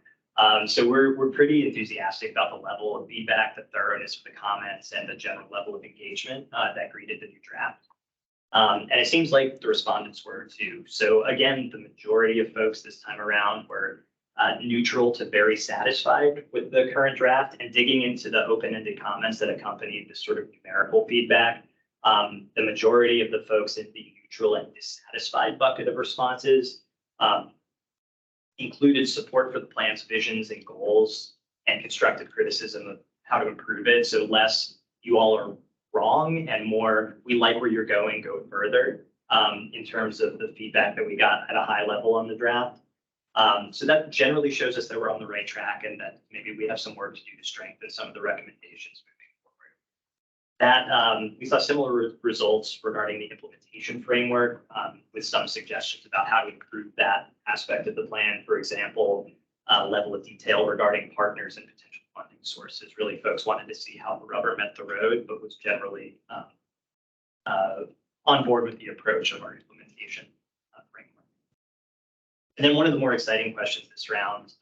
So we're pretty enthusiastic about the level of feedback, the thoroughness of the comments, and the general level of engagement that greeted the new draft. And it seems like the respondents were too. So again, the majority of folks this time around were neutral to very satisfied with the current draft, and digging into the open-ended comments that accompanied this sort of numerical feedback. The majority of the folks in the neutral and dissatisfied bucket of responses included support for the plan's visions and goals and constructive criticism of how to improve it. So less, you all are wrong, and more, we like where you're going, go further, in terms of the feedback that we got at a high level on the draft. So that generally shows us that we're on the right track, and that maybe we have some work to do to strengthen some of the recommendations moving forward. That we saw similar results regarding the implementation framework with some suggestions about how to improve that aspect of the plan. For example, level of detail regarding partners and potential funding sources. Really, folks wanted to see how the rubber met the road, but was generally on board with the approach of our implementation framework. And then one of the more exciting questions this round,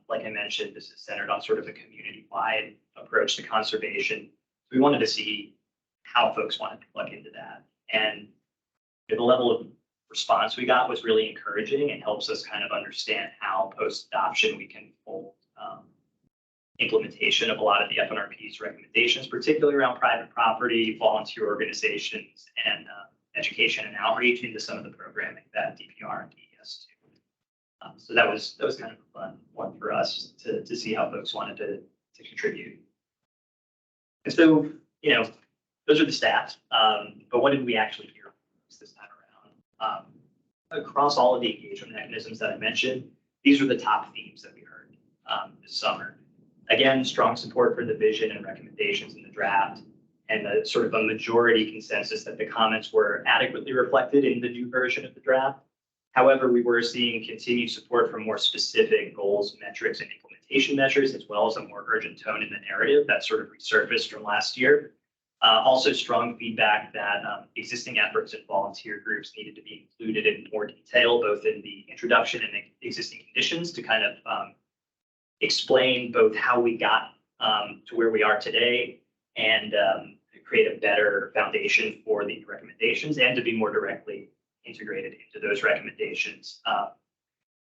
like I mentioned, this is centered on sort of a community-wide approach to conservation. We wanted to see how folks wanted to plug into that. And the level of response we got was really encouraging and helps us kind of understand how post-adoption we can fold implementation of a lot of the FNRP's recommendations, particularly around private property, volunteer organizations, and education and outreach into some of the programming that DPR and DES do. So that was kind of a fun one for us to see how folks wanted to contribute. And so, you know, those are the stats. But what did we actually hear this time around? Across all of the engagement mechanisms that I mentioned, these are the top themes that we heard this summer. Again, strong support for the vision and recommendations in the draft, and the sort of a majority consensus that the comments were adequately reflected in the new version of the draft. However, we were seeing continued support for more specific goals, metrics, and implementation measures, as well as a more urgent tone in the narrative that sort of resurfaced from last year. Also strong feedback that existing efforts and volunteer groups needed to be included in more detail, both in the introduction and existing conditions, to kind of explain both how we got to where we are today and create a better foundation for the recommendations, and to be more directly integrated into those recommendations,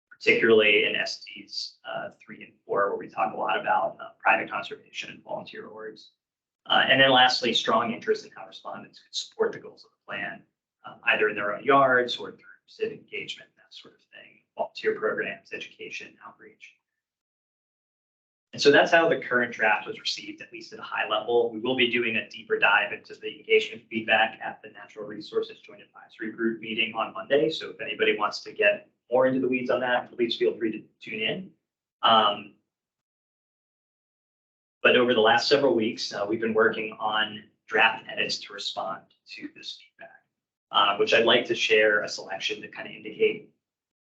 particularly in SDs 3 and 4, where we talk a lot about private conservation and volunteer orgs. And then lastly, strong interest in how respondents could support the goals of the plan, either in their own yards or through civic engagement, that sort of thing, volunteer programs, education, outreach. And so that's how the current draft was received, at least at a high level. We will be doing a deeper dive into the engagement feedback at the Natural Resources Joint Advisory Group meeting on Monday. So if anybody wants to get more into the weeds on that, please feel free to tune in. But over the last several weeks, we've been working on draft edits to respond to this feedback, which I'd like to share a selection to kind of indicate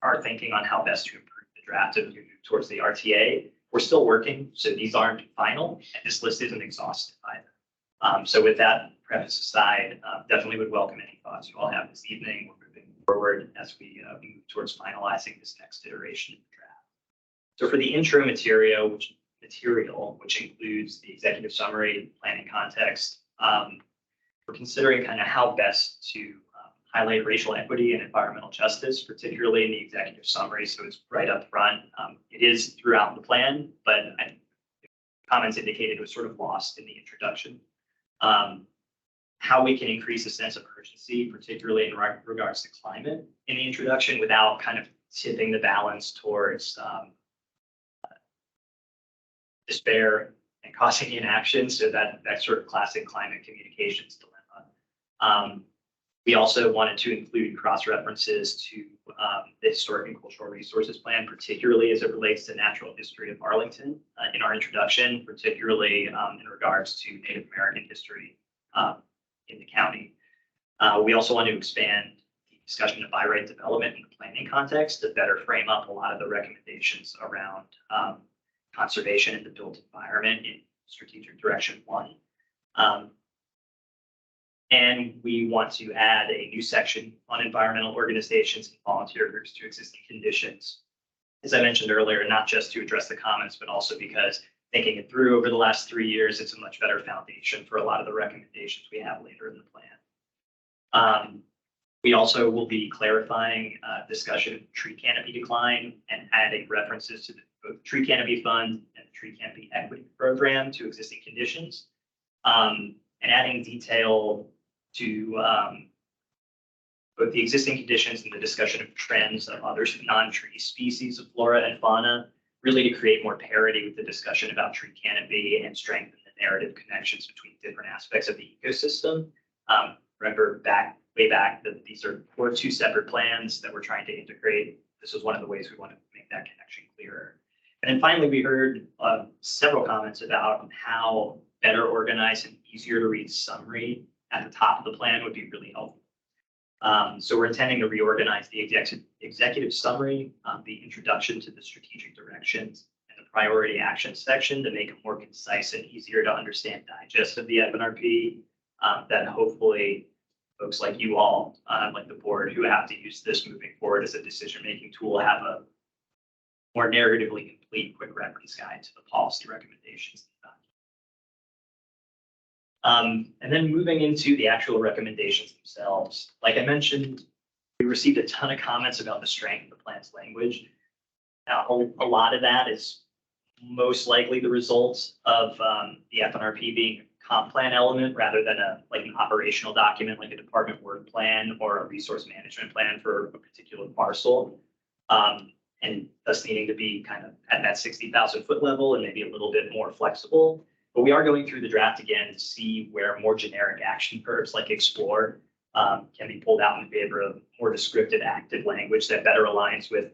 our thinking on how best to improve the draft as we move towards the RTA. We're still working, so these aren't final, and this list isn't exhaustive either. So with that preface aside, definitely would welcome any thoughts you all have this evening. We're moving forward as we move towards finalizing this next iteration of the draft. So for the intro material, which includes the executive summary, planning context, we're considering kind of how best to highlight racial equity and environmental justice, particularly in the executive summary. So it's right up front. It is throughout the plan, but comments indicated it was sort of lost in the introduction. How we can increase a sense of urgency, particularly in regards to climate in the introduction, without kind of tipping the balance towards despair and causing inaction. So that sort of classic climate communications dilemma. We also wanted to include cross-references to the Historic and Cultural Resources Plan, particularly as it relates to natural history of Arlington in our introduction, particularly in regards to Native American history in the county. We also want to expand the discussion of by right development in the planning context to better frame up a lot of the recommendations around conservation in the built environment in Strategic Direction 1. And we want to add a new section on environmental organizations and volunteer groups to existing conditions. As I mentioned earlier, not just to address the comments, but also because thinking it through over the last 3 years, it's a much better foundation for a lot of the recommendations we have later in the plan. We also will be clarifying discussion of tree canopy decline and adding references to both the Tree Canopy Fund and the Tree Canopy Equity Program to existing conditions, and adding detail to both the existing conditions and the discussion of trends of other non-tree species of flora and fauna, really to create more parity with the discussion about tree canopy and strengthen the narrative connections between different aspects of the ecosystem. Remember way back that these were 2 separate plans that we're trying to integrate. This was one of the ways we want to make that connection clearer. And then finally, we heard several comments about how better organized and easier to read summary at the top of the plan would be really helpful. So we're intending to reorganize the executive summary, the introduction to the strategic directions, and the priority action section to make a more concise and easier to understand digest of the FNRP that hopefully folks like you all, like the board who have to use this moving forward as a decision-making tool, have a more narratively complete quick reference guide to the policy recommendations. And then moving into the actual recommendations themselves, like I mentioned, we received a ton of comments about the strength of the plan's language. Now, a lot of that is most likely the result of the FNRP being a comp plan element rather than like an operational document like a department work plan or a resource management plan for a particular parcel. And thus needing to be kind of at that 60,000 foot level and maybe a little bit more flexible. But we are going through the draft again to see where more generic action verbs like explore can be pulled out in favor of more descriptive active language that better aligns with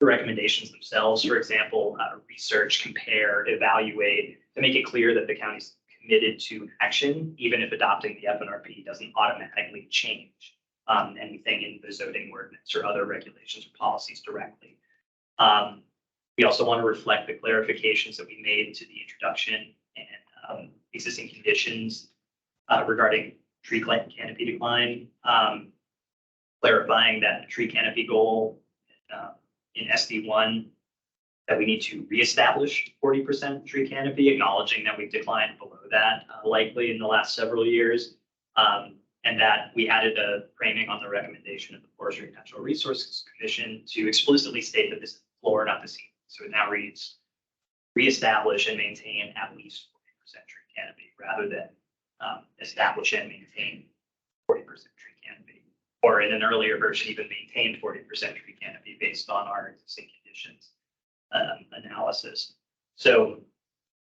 the recommendations themselves. For example, research, compare, evaluate, to make it clear that the county's committed to action, even if adopting the FNRP doesn't automatically change anything in the zoning ordinance or other regulations or policies directly. We also want to reflect the clarifications that we made to the introduction and existing conditions regarding tree canopy decline, clarifying that tree canopy goal in SD1 that we need to reestablish 40% tree canopy, acknowledging that we've declined below that likely in the last several years, and that we added a framing on the recommendation of the Forestry and Natural Resources Commission to explicitly state that this is the floor, not the ceiling. So it now reads, reestablish and maintain at least 40% tree canopy rather than establish and maintain 40% tree canopy. Or in an earlier version, even maintain 40% tree canopy based on our existing conditions analysis. So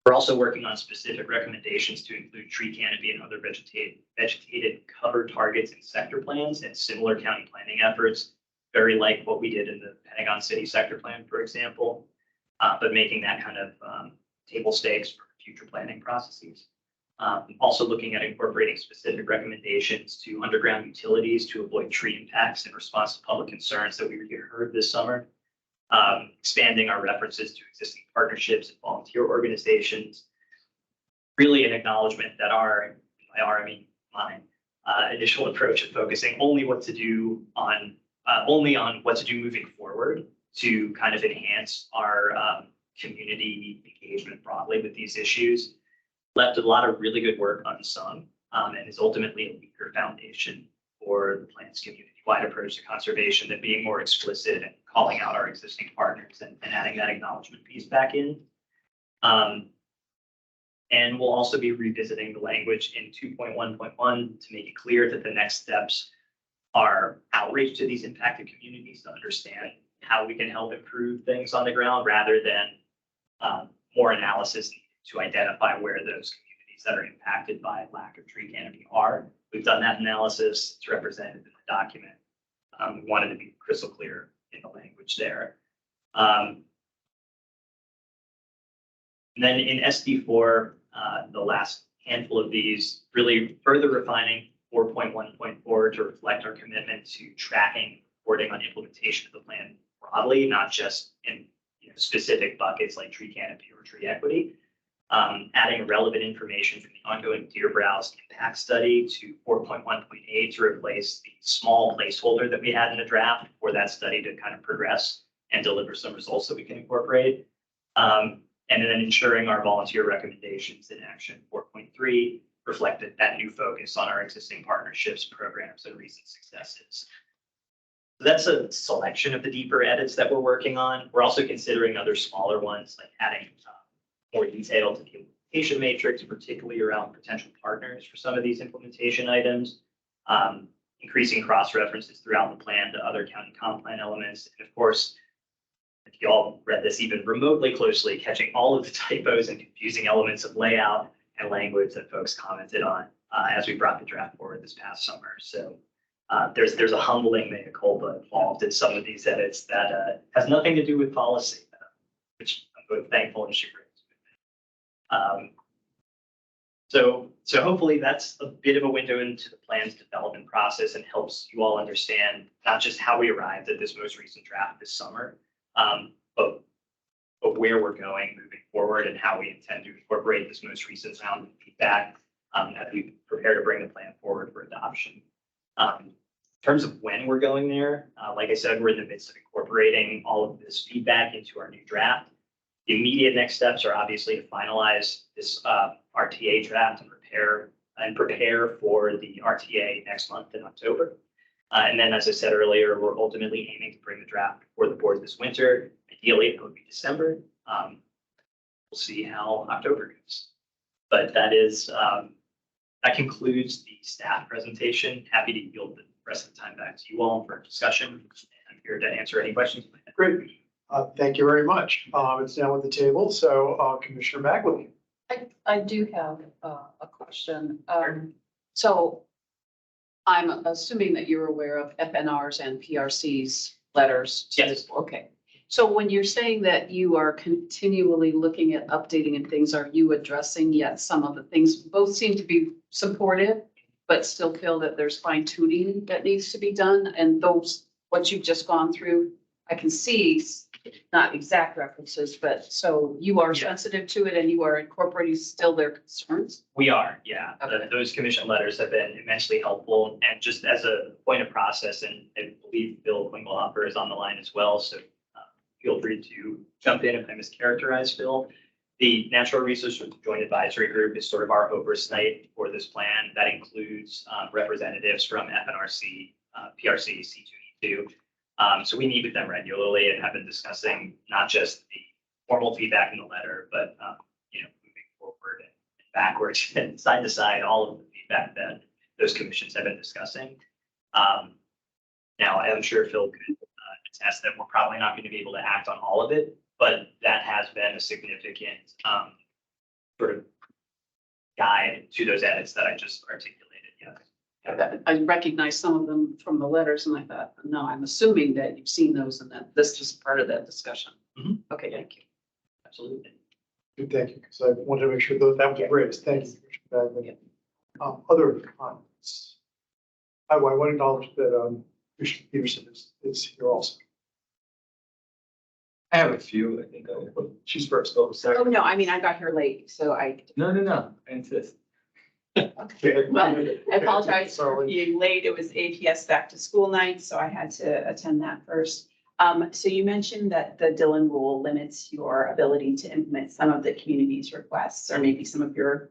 we're also working on specific recommendations to include tree canopy and other vegetated cover targets in sector plans and similar county planning efforts, very like what we did in the Pentagon City sector plan, for example, but making that kind of table stakes for future planning processes. Also looking at incorporating specific recommendations to underground utilities to avoid tree impacts in response to public concerns that we heard this summer. Expanding our references to existing partnerships and volunteer organizations. Really an acknowledgement that my initial approach of focusing only on what to do moving forward to kind of enhance our community engagement broadly with these issues left a lot of really good work unsung and is ultimately a weaker foundation for the plan's community-wide approach to conservation than being more explicit and calling out our existing partners and adding that acknowledgement piece back in. And we'll also be revisiting the language in 2.1.1 to make it clear that the next steps are outreach to these impacted communities to understand how we can help improve things on the ground rather than more analysis to identify where those communities that are impacted by lack of tree canopy are. We've done that analysis. It's represented in the document. We wanted to be crystal clear in the language there. And then in SD4, the last handful of these, really further refining 4.1.4 to reflect our commitment to tracking, reporting on implementation of the plan broadly, not just in specific buckets like tree canopy or tree equity. Adding relevant information from the ongoing Deer Browse impact study to 4.1.8 to replace the small placeholder that we had in the draft for that study to kind of progress and deliver some results that we can incorporate. And then ensuring our volunteer recommendations in action 4.3 reflected that new focus on our existing partnerships, programs, and recent successes. So that's a selection of the deeper edits that we're working on. We're also considering other smaller ones, like adding more detail to the implementation matrix, particularly around potential partners for some of these implementation items, increasing cross-references throughout the plan to other county comp plan elements. And of course, if you all read this even remotely closely, catching all of the typos and confusing elements of layout and language that folks commented on as we brought the draft forward this past summer. So there's a humbling mea culpa involved in some of these edits that has nothing to do with policy, which I'm both thankful and she brings. So hopefully that's a bit of a window into the plan's development process and helps you all understand not just how we arrived at this most recent draft this summer, but where we're going moving forward and how we intend to incorporate this most recent round of feedback as we prepare to bring the plan forward for adoption. In terms of when we're going there, like I said, we're in the midst of incorporating all of this feedback into our new draft. The immediate next steps are obviously to finalize this RTA draft and prepare for the RTA next month in October. And then, as I said earlier, we're ultimately aiming to bring the draft before the board this winter. Ideally, it would be December. We'll see how October goes. But that concludes the staff presentation. Happy to yield the rest of the time back to you all for discussion. I'm here to answer any questions. Great. Thank you very much. It's now at the table. So Commissioner Magley. I do have a question. So I'm assuming that you're aware of FNR's and PRC's letters. Yes. Okay. So when you're saying that you are continually looking at updating and things, are you addressing yet some of the things? Both seem to be supportive, but still feel that there's fine tuning that needs to be done. And those, what you've just gone through, I can see not exact references, but so you are sensitive to it and you are incorporating still their concerns? We are, yeah. Okay. Those commission letters have been immensely helpful. And just as a point of process, and I believe Bill Winglehopper is on the line as well, so feel free to jump in if I mischaracterize, Phil. The Natural Resources Joint Advisory Group is sort of our oversight for this plan. That includes representatives from FNRC, PRC, C2E2. So we meet with them regularly and have been discussing not just the formal feedback in the letter, but moving forward and backwards and side to side, all of the feedback that those commissions have been discussing. Now, I'm sure Phil could attest that we're probably not going to be able to act on all of it, but that has been a significant sort of guide to those edits that I just articulated. Yeah. I recognize some of them from the letters and I thought, no, I'm assuming that you've seen those and that this is part of that discussion. Mhm. Okay, thank you. Absolutely. Good, thank you, because I wanted to make sure that was raised. Thank you, Commissioner Bagley. Other comments? I want to acknowledge that Commissioner Peterson is here also. I have a few, I think. She's first. Oh, sorry. Oh, no, I mean, I got here late, so I. No, I insist. Okay. Well, I apologize for Sorry. being late. It was APS back to school night, so I had to attend that first. So you mentioned that the Dillon rule limits your ability to implement some of the community's requests or maybe some of your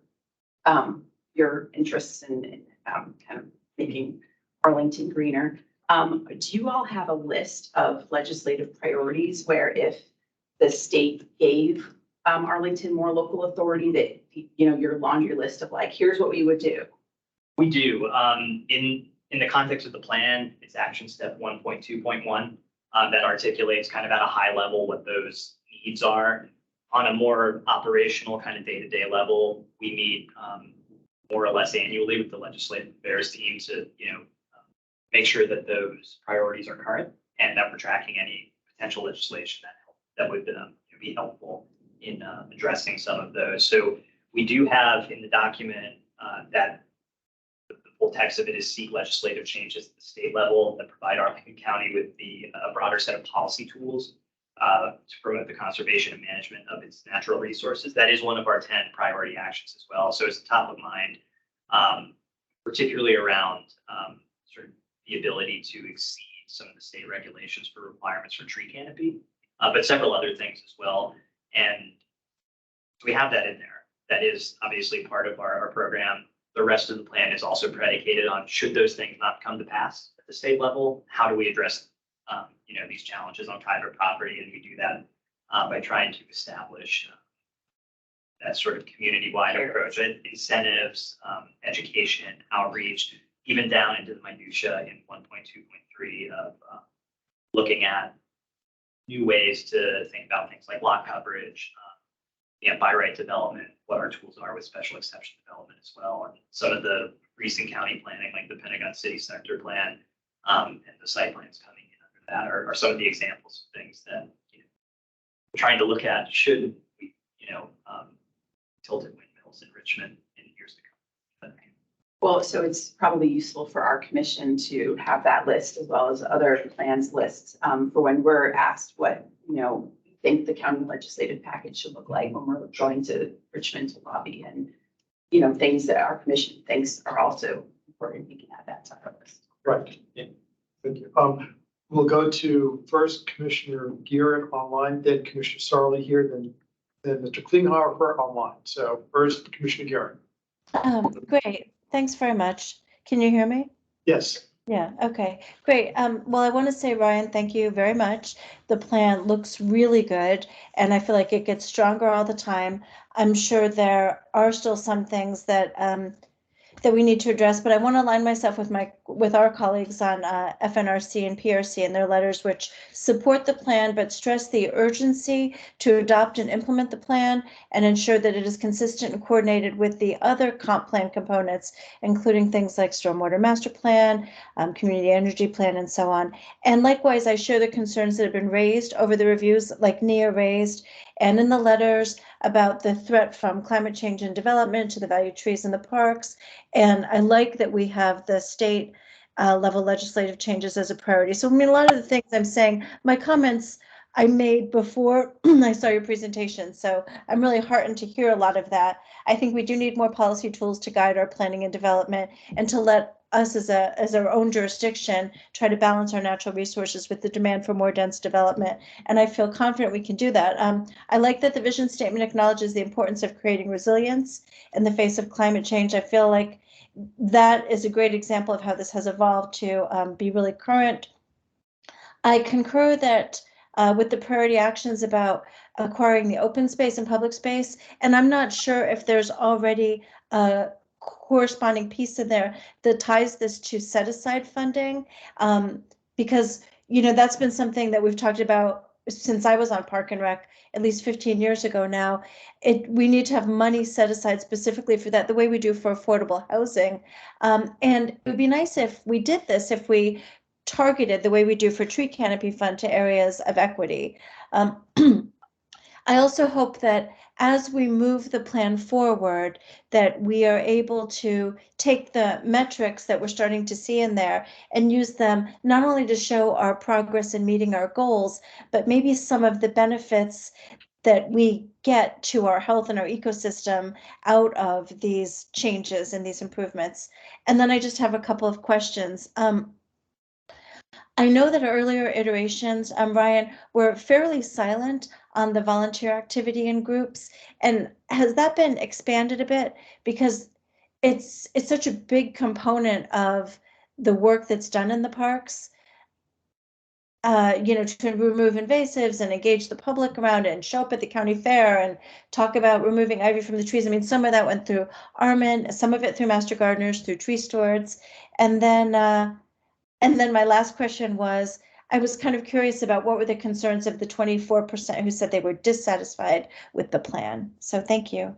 interests in kind of making Arlington greener. Do you all have a list of legislative priorities where if the state gave Arlington more local authority that, you're on your list of like, here's what we would do? We do. In the context of the plan, it's action step 1.2.1 that articulates kind of at a high level what those needs are. On a more operational kind of day-to-day level, we meet more or less annually with the legislative affairs team to, make sure that those priorities are current and that we're tracking any potential legislation that would be helpful in addressing some of those. So we do have in the document that the full text of it is seek legislative changes at the state level that provide Arlington County with a broader set of policy tools to promote the conservation and management of its natural resources. That is one of our 10 priority actions as well. So it's top of mind, particularly around sort of the ability to exceed some of the state regulations for requirements for tree canopy, but several other things as well. And we have that in there. That is obviously part of our program. The rest of the plan is also predicated on should those things not come to pass at the state level, how do we address these challenges on private property? And we do that by trying to establish that sort of community-wide approach, incentives, education, outreach, even down into the minutia in 1.2.3 of looking at new ways to think about things like lot coverage, by right development, what our tools are with special exception development as well. And some of the recent county planning, like the Pentagon City Sector Plan and the site plans coming in under that are some of the examples of things that we're trying to look at. Should we, tilted windmills in Richmond in years Well, so it's probably useful for our commission to have that list as well as other plans lists for when we're asked what, we think the county legislative package should look like when we're going to Richmond to lobby and, things that our commission thinks are also important. We can add that to our list. Right. Yeah. Thank you. We'll go to first Commissioner Gearin online, then Commissioner Sarley here, then Mr. Klinghoffer online. So first, Commissioner Gearin. Great. Thanks very much. Can you hear me? Yes. Yeah, okay, great. Well, I want to say, Ryan, thank you very much. The plan looks really good, and I feel like it gets stronger all the time. I'm sure there are still some things that that we need to address, but I want to align myself with our colleagues on FNRC and PRC and their letters, which support the plan, but stress the urgency to adopt and implement the plan and ensure that it is consistent and coordinated with the other comp plan components, including things like stormwater master plan, community energy plan, and so on. And likewise, I share the concerns that have been raised over the reviews, like Nia raised, and in the letters about the threat from climate change and development to the value trees in the parks. And I like that we have the state level legislative changes as a priority. So I mean, a lot of the things I'm saying, my comments I made before I saw your presentation. So I'm really heartened to hear a lot of that. I think we do need more policy tools to guide our planning and development and to let us as our own jurisdiction try to balance our natural resources with the demand for more dense development. And I feel confident we can do that. I like that the vision statement acknowledges the importance of creating resilience in the face of climate change. I feel like that is a great example of how this has evolved to be really current. I concur that with the priority actions about acquiring the open space and public space, and I'm not sure if there's already a corresponding piece in there that ties this to set aside funding, because that's been something that we've talked about since I was on Park and Rec at least 15 years ago now. We need to have money set aside specifically for that, the way we do for affordable housing. And it would be nice if we did this, if we targeted the way we do for tree canopy fund to areas of equity. I also hope that as we move the plan forward, that we are able to take the metrics that we're starting to see in there and use them not only to show our progress in meeting our goals, but maybe some of the benefits that we get to our health and our ecosystem out of these changes and these improvements. And then I just have a couple of questions. I know that earlier iterations, Ryan, were fairly silent on the volunteer activity in groups. And has that been expanded a bit? Because it's such a big component of the work that's done in the parks. To remove invasives and engage the public around it and show up at the county fair and talk about removing ivy from the trees. I mean, some of that went through Armin, some of it through Master Gardeners, through tree stewards. And then my last question was, I was kind of curious about what were the concerns of the 24% who said they were dissatisfied with the plan. So thank you.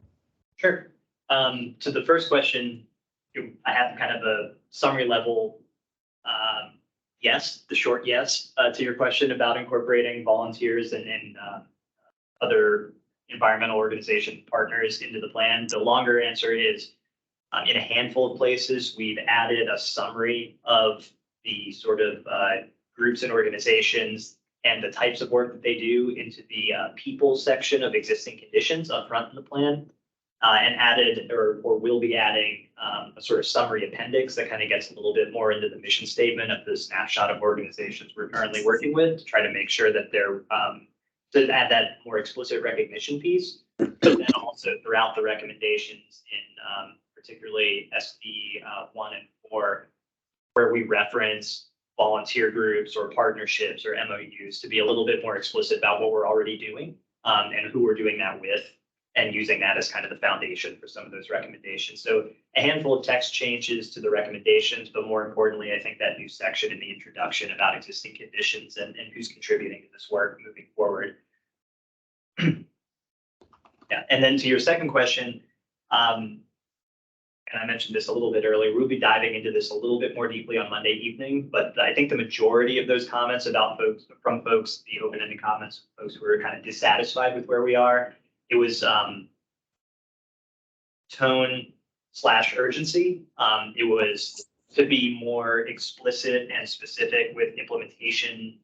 Sure. To the first question, I have kind of a summary level yes, the short yes to your question about incorporating volunteers and other environmental organization partners into the plan. The longer answer is in a handful of places, we've added a summary of the sort of groups and organizations and the types of work that they do into the people section of existing conditions up front in the plan, and added or will be adding a sort of summary appendix that kind of gets a little bit more into the mission statement of the snapshot of organizations we're currently working with to try to make sure that they're to add that more explicit recognition piece, but then also throughout the recommendations in particularly SD 1 and 4, where we reference volunteer groups or partnerships or MOUs to be a little bit more explicit about what we're already doing and who we're doing that with, and using that as kind of the foundation for some of those recommendations. So a handful of text changes to the recommendations, but more importantly, I think that new section in the introduction about existing conditions and who's contributing to this work moving forward. Yeah, and then to your second question, and I mentioned this a little bit earlier, we'll be diving into this a little bit more deeply on Monday evening, but I think the majority of those comments about folks, the open-ended comments, folks who are kind of dissatisfied with where we are, it was tone / urgency. It was to be more explicit and specific with implementation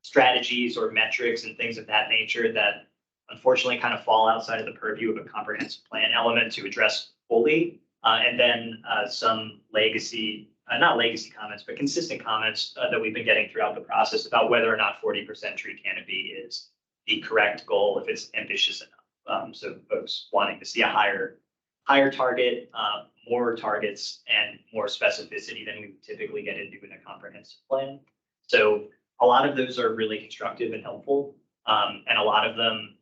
strategies or metrics and things of that nature that unfortunately kind of fall outside of the purview of a comprehensive plan element to address fully. And then some legacy, not legacy comments, but consistent comments that we've been getting throughout the process about whether or not 40% tree canopy is the correct goal, if it's ambitious enough. So folks wanting to see a higher target, more targets, and more specificity than we would typically get into in a comprehensive plan. So a lot of those are really constructive and helpful. And a lot of them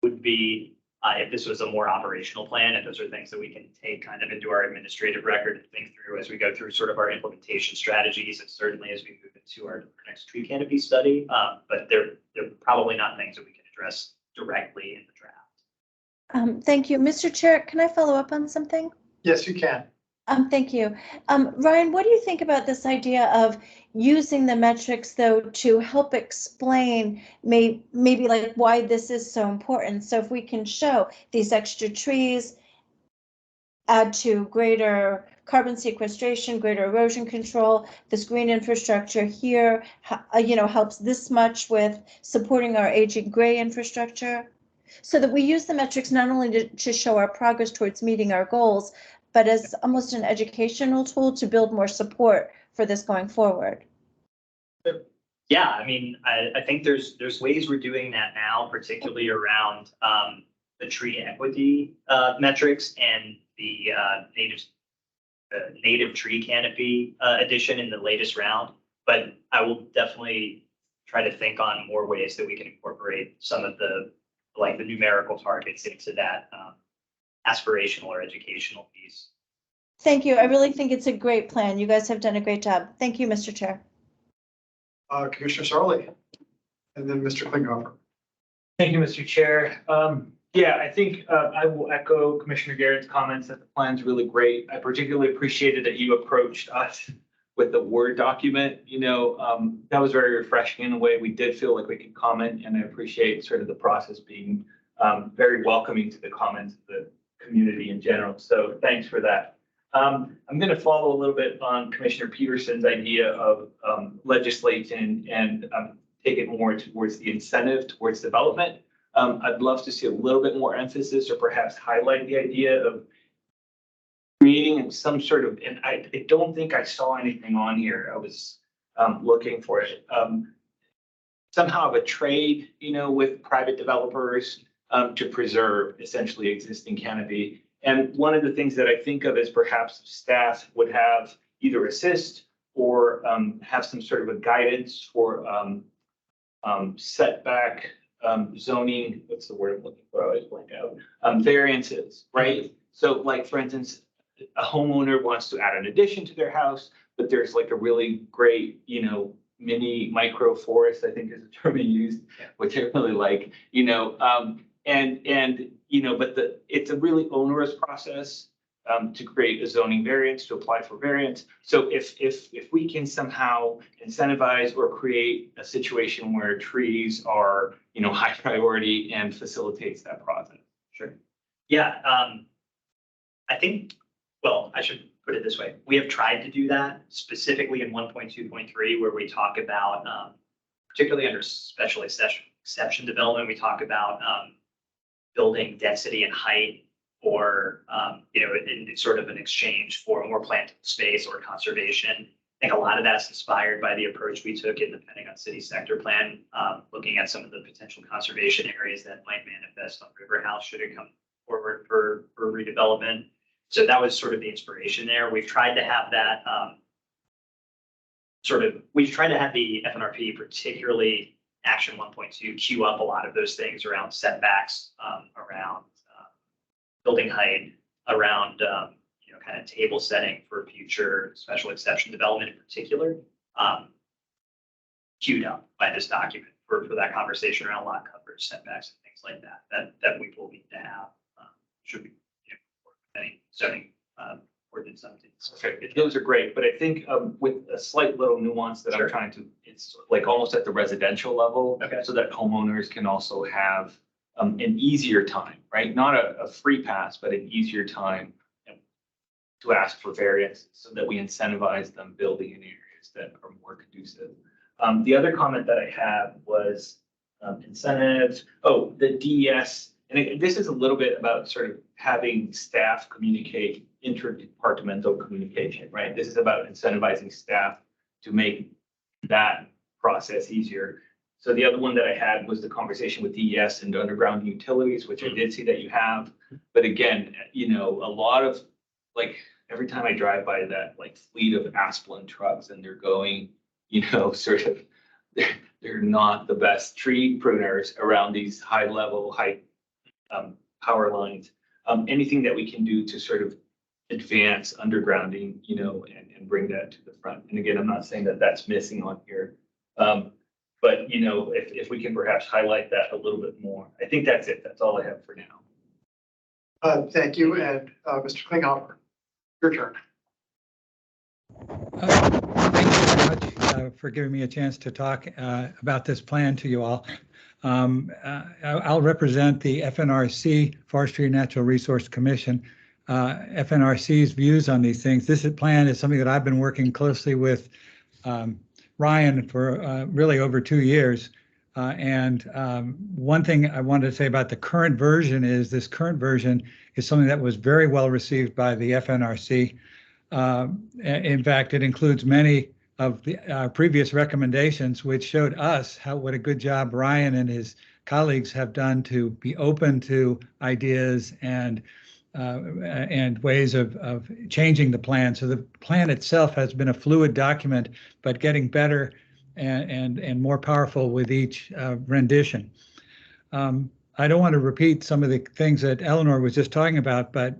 would be, if this was a more operational plan, and those are things that we can take kind of into our administrative record and think through as we go through sort of our implementation strategies, and certainly as we move into our next tree canopy study. But they're probably not things that we can address directly in the draft. Thank you. Mr. Chair, can I follow up on something? Yes, you can. Thank you. Ryan, what do you think about this idea of using the metrics, though, to help explain maybe like why this is so important? So if we can show these extra trees add to greater carbon sequestration, greater erosion control, this green infrastructure here, helps this much with supporting our aging gray infrastructure, so that we use the metrics not only to show our progress towards meeting our goals, but as almost an educational tool to build more support for this going forward. Yeah, I mean, I think there's ways we're doing that now, particularly around the tree equity metrics and the native tree canopy addition in the latest round. But I will definitely try to think on more ways that we can incorporate some of the numerical targets into that aspirational or educational piece. Thank you. I really think it's a great plan. You guys have done a great job. Thank you, Mr. Chair. Commissioner Sarli, and then Mr. Klinghoffer. Thank you, Mr. Chair. Yeah, I think I will echo Commissioner Garrett's comments that the plan's really great. I particularly appreciated that you approached us with the Word document. That was very refreshing in a way. We did feel like we could comment, and I appreciate sort of the process being very welcoming to the comments of the community in general. So thanks for that. I'm going to follow a little bit on Commissioner Peterson's idea of legislating and take it more towards the incentive towards development. I'd love to see a little bit more emphasis or perhaps highlight the idea of creating some sort of, and I don't think I saw anything on here. I was looking for it. Somehow of a trade, with private developers to preserve essentially existing canopy. And one of the things that I think of is perhaps staff would have either assist or have some sort of a guidance for setback zoning. What's the word I'm looking for? I always blank out. Variances, right? So like, for instance, a homeowner wants to add an addition to their house, but there's like a really great, mini micro forest, I think is the term used, which I really like, but it's a really onerous process to create a zoning variance, to apply for variance. So if we can somehow incentivize or create a situation where trees are, high priority and facilitates that process. Sure. Yeah. I think, well, I should put it this way. We have tried to do that specifically in 1.2.3, where we talk about, particularly under special exception development, we talk about building density and height, or in sort of an exchange for more plantable space or conservation. I think a lot of that's inspired by the approach we took in the Pentagon City Sector Plan, looking at some of the potential conservation areas that might manifest on River House should it come forward for redevelopment. So that was sort of the inspiration there. We've tried to have that we've tried to have the FNRP, particularly Action 1.2, queue up a lot of those things around setbacks, around building height, around kind of table setting for future special exception development in particular, queued up by this document for that conversation around lot coverage, setbacks, and things like that we will need to have should we any zoning ordinance updates. Okay, those are great, but I think with a slight little nuance that I'm trying to, it's like almost at the residential level, so that homeowners can also have an easier time, right? Not a free pass, but an easier time to ask for variance so that we incentivize them building in areas that are more conducive. The other comment that I had was incentives. Oh, the DES, and this is a little bit about sort of having staff communicate, interdepartmental communication, right? This is about incentivizing staff to make that process easier. So the other one that I had was the conversation with DES and underground utilities, which I did see that you have. But again, you know, a lot of, like, every time I drive by that like fleet of Asplin trucks and they're going, you know, sort of, they're not the best tree pruners around these high power lines. Anything that we can do to sort of advance undergrounding, you know, and bring that to the front. And again, I'm not saying that that's missing on here. But, you know, if we can perhaps highlight that a little bit more. I think that's it. That's all I have for now. Thank you. And Mr. Klinghoffer, your turn. Thank you very much for giving me a chance to talk about this plan to you all. I'll represent the FNRC, Forestry and Natural Resource Commission. FNRC's views on these things. This plan is something that I've been working closely with Ryan for really over 2 years. One thing I wanted to say about the current version is this current version is something that was very well received by the FNRC. In fact, it includes many of the previous recommendations, which showed us what a good job Ryan and his colleagues have done to be open to ideas and ways of changing the plan. So the plan itself has been a fluid document, but getting better and more powerful with each rendition. I don't want to repeat some of the things that Eleanor was just talking about, but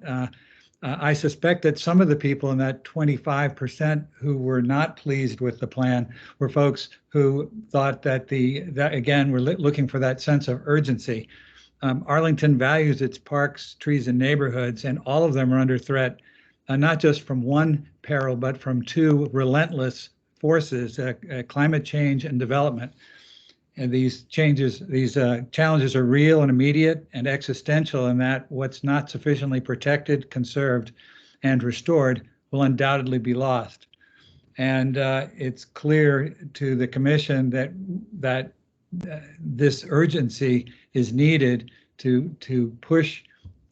I suspect that some of the people in that 25% who were not pleased with the plan were folks who thought that again, we're looking for that sense of urgency. Arlington values its parks, trees, and neighborhoods, and all of them are under threat, not just from one peril, but from two relentless forces, climate change and development. And these challenges are real and immediate and existential, in that what's not sufficiently protected, conserved, and restored will undoubtedly be lost. And it's clear to the commission that this urgency is needed to push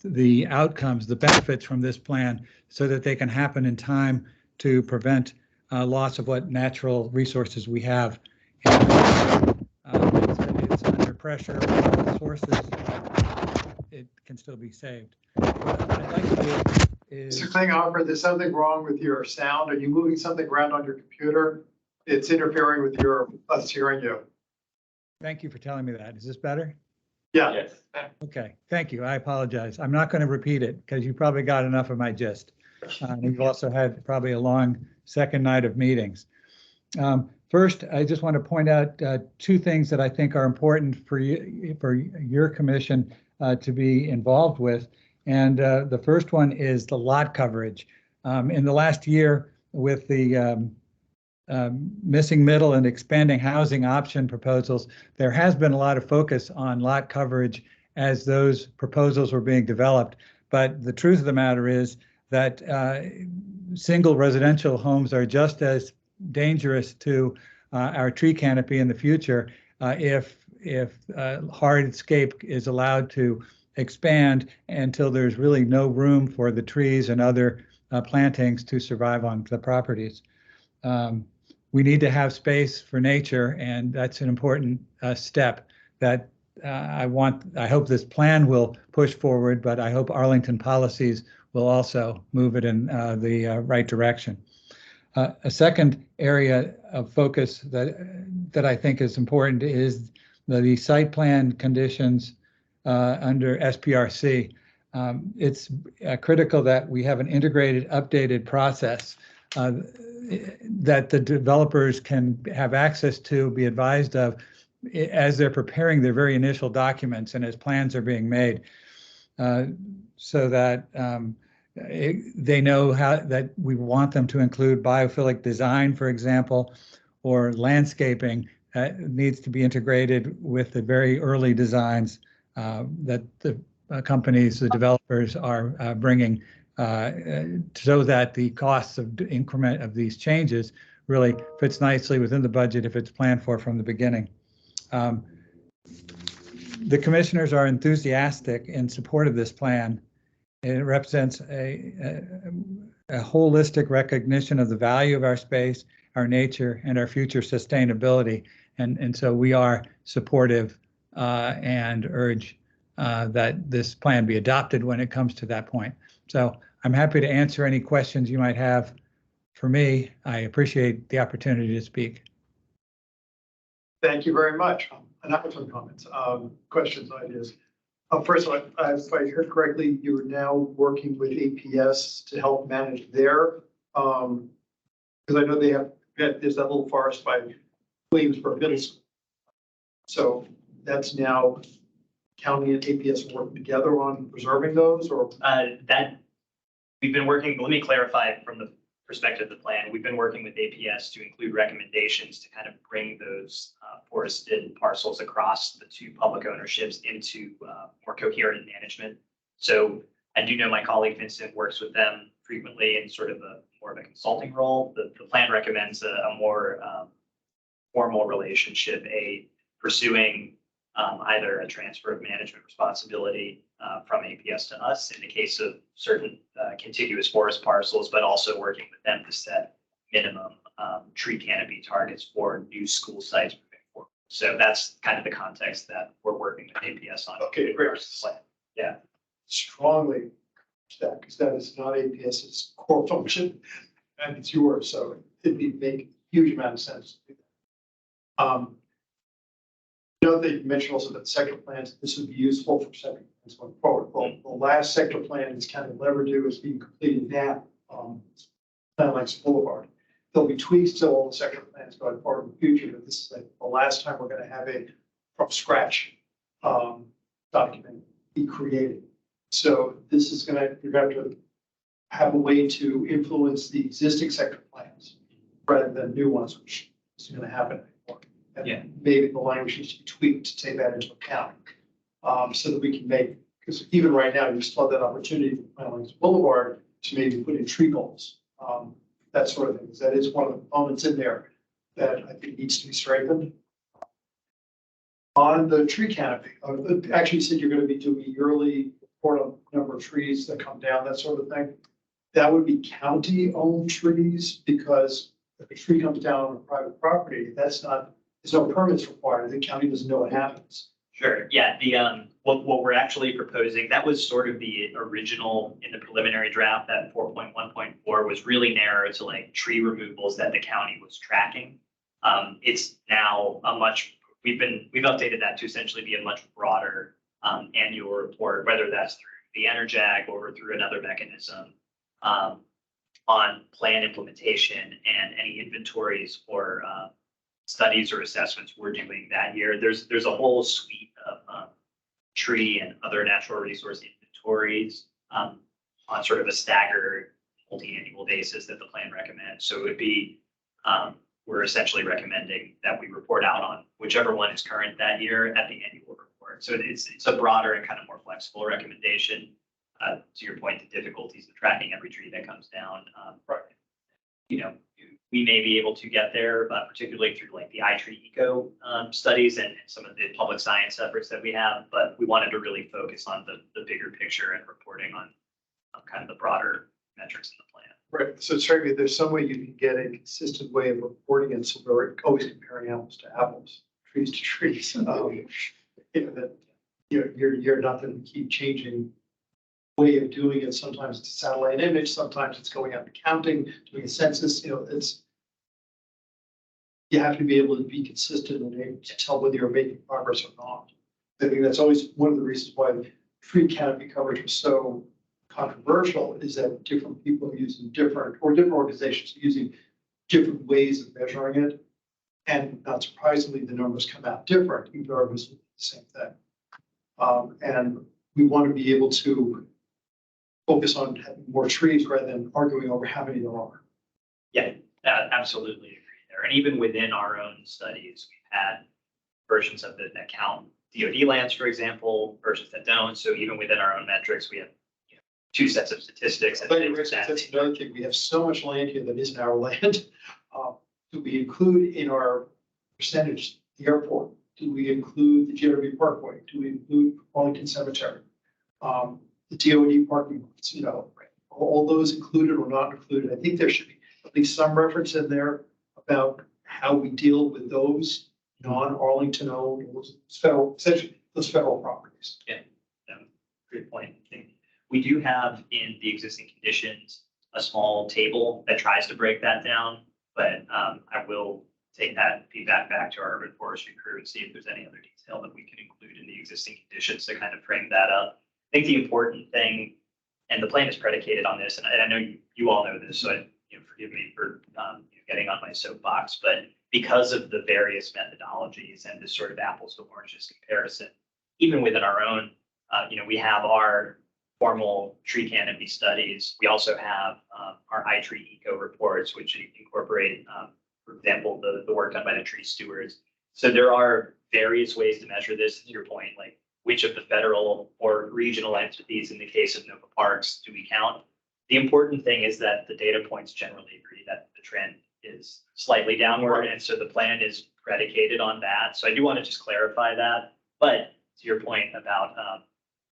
the outcomes, the benefits from this plan, so that they can happen in time to prevent loss of what natural resources we have. It's under pressure from all sources. It can still be saved. What I'd like to do is... Mr. Klinghoffer, there's something wrong with your sound. Are you moving something around on your computer? It's interfering with us hearing you. Thank you for telling me that. Is this better? Yeah. Yes. Okay, thank you. I apologize. I'm not going to repeat it because you probably got enough of my gist. You've also had probably a long second night of meetings. First, I just want to point out two things that I think are important for your commission to be involved with. And the first one is the lot coverage. In the last year, with the missing middle and expanding housing option proposals, there has been a lot of focus on lot coverage as those proposals were being developed. But the truth of the matter is that single residential homes are just as dangerous to our tree canopy in the future if hardscape is allowed to expand until there's really no room for the trees and other plantings to survive on the properties. We need to have space for nature, and that's an important step that I hope this plan will push forward, but I hope Arlington policies will also move it in the right direction. A second area of focus that I think is important is the site plan conditions under SPRC. It's critical that we have an integrated, updated process that the developers can have access to, be advised of as they're preparing their very initial documents and as plans are being made, so that they know that we want them to include biophilic design, for example, or landscaping needs to be integrated with the very early designs that the companies, the developers are bringing so that the costs of increment of these changes really fits nicely within the budget if it's planned for from the beginning. The commissioners are enthusiastic in support of this plan. It represents a holistic recognition of the value of our space, our nature, and our future sustainability. And so we are supportive and urge that this plan be adopted when it comes to that point. So I'm happy to answer any questions you might have for me. I appreciate the opportunity to speak. Thank you very much. And I have some comments, questions, ideas. First of all, if I heard correctly, you're now working with APS to help manage their, because I know they have, there's that little forest by Williamsburg Middle School. So that's now county and APS working together on preserving those, or? That we've been working, let me clarify from the perspective of the plan. We've been working with APS to include recommendations to kind of bring those forested parcels across the two public ownerships into more coherent management. So I do know my colleague Vincent works with them frequently in sort of more of a consulting role. The plan recommends a more formal relationship, pursuing either a transfer of management responsibility from APS to us in the case of certain contiguous forest parcels, but also working with them to set minimum tree canopy targets for new school sites moving forward. So that's kind of the context that we're working with APS on. Okay, great. Yeah. Strongly, that because that is not APS's core function, and it's yours, so it'd make a huge amount of sense to do that. You know, they mentioned also that sector plans, this would be useful for sector plans going forward. Well, the last sector plan is kind of Leverdew is being completed now, Planning Boulevard. There'll be tweaks to all the sector plans going forward in the future, but this is like the last time we're going to have a from scratch document be created. So this is going to, you're going to have a way to influence the existing sector plans rather than new ones, which is going to happen. And yeah, maybe the language needs to be tweaked to take that into account, so that we can make, because even right now, you still have that opportunity for Planning Boulevard to maybe put in tree goals, that sort of thing. That is one of the components in there that I think needs to be strengthened. On the tree canopy, actually you said you're going to be doing a yearly report on the number of trees that come down, that sort of thing. That would be county-owned trees, because if a tree comes down on a private property, that's not, there's no permits required. The county doesn't know what happens. Sure. Yeah. The what we're actually proposing, that was sort of the original in the preliminary draft. That 4.1.4 was really narrow to like tree removals that the county was tracking. It's now we've updated that to essentially be a much broader annual report, whether that's through the Enerjag or through another mechanism, on plan implementation and any inventories or studies or assessments we're doing that year. There's a whole suite of tree and other natural resource inventories on sort of a staggered multi-annual basis that the plan recommends. So it would be, we're essentially recommending that we report out on whichever one is current that year at the annual report. So it's a broader and kind of more flexible recommendation. To your point, the difficulties of tracking every tree that comes down. You know, we may be able to get there, but particularly through like the iTree Eco studies and some of the public science efforts that we have. But we wanted to really focus on the bigger picture and reporting on kind of the broader metrics in the plan. Right. So certainly there's some way you can get a consistent way of reporting it, so we're always comparing apples to apples, trees to trees. You know, that you're not going to keep changing way of doing it. Sometimes it's a satellite image, sometimes it's going out and counting, doing a census. You know, you have to be able to be consistent and able to tell whether you're making progress or not. I think that's always one of the reasons why tree canopy coverage was so controversial, is that different people are using different organizations are using different ways of measuring it. And not surprisingly, the numbers come out different, even though it was the same thing. And we want to be able to focus on having more trees rather than arguing over how many there are. Yeah, absolutely agree there. And even within our own studies, we've had versions of it that count DoD lands, for example, versus that don't. So even within our own metrics, we have two sets of statistics. And But things Rich, that- that's another thing. We have so much land here that isn't our land. Do we include in our percentage the airport? Do we include the GW Parkway? Do we include Arlington Cemetery? The DoD parking lots, all those included or not included? I think there should be at least some reference in there about how we deal with those non-Arlington owned, essentially those federal properties. Great point. I think we do have in the existing conditions a small table that tries to break that down, but I will take that feedback back to our urban forestry crew and see if there's any other detail that we can include in the existing conditions to kind of frame that up. I think the important thing, and the plan is predicated on this, and I know you all know this, so forgive me for getting on my soapbox, but because of the various methodologies and this sort of apples to oranges comparison, even within our own, we have our formal tree canopy studies. We also have our iTree eco reports, which incorporate, for example, the work done by the tree stewards. So there are various ways to measure this. To your point, like which of the federal or regional entities in the case of Nova Parks do we count? The important thing is that the data points generally agree that the trend is slightly downward. And so the plan is predicated on that. So I do want to just clarify that. But to your point about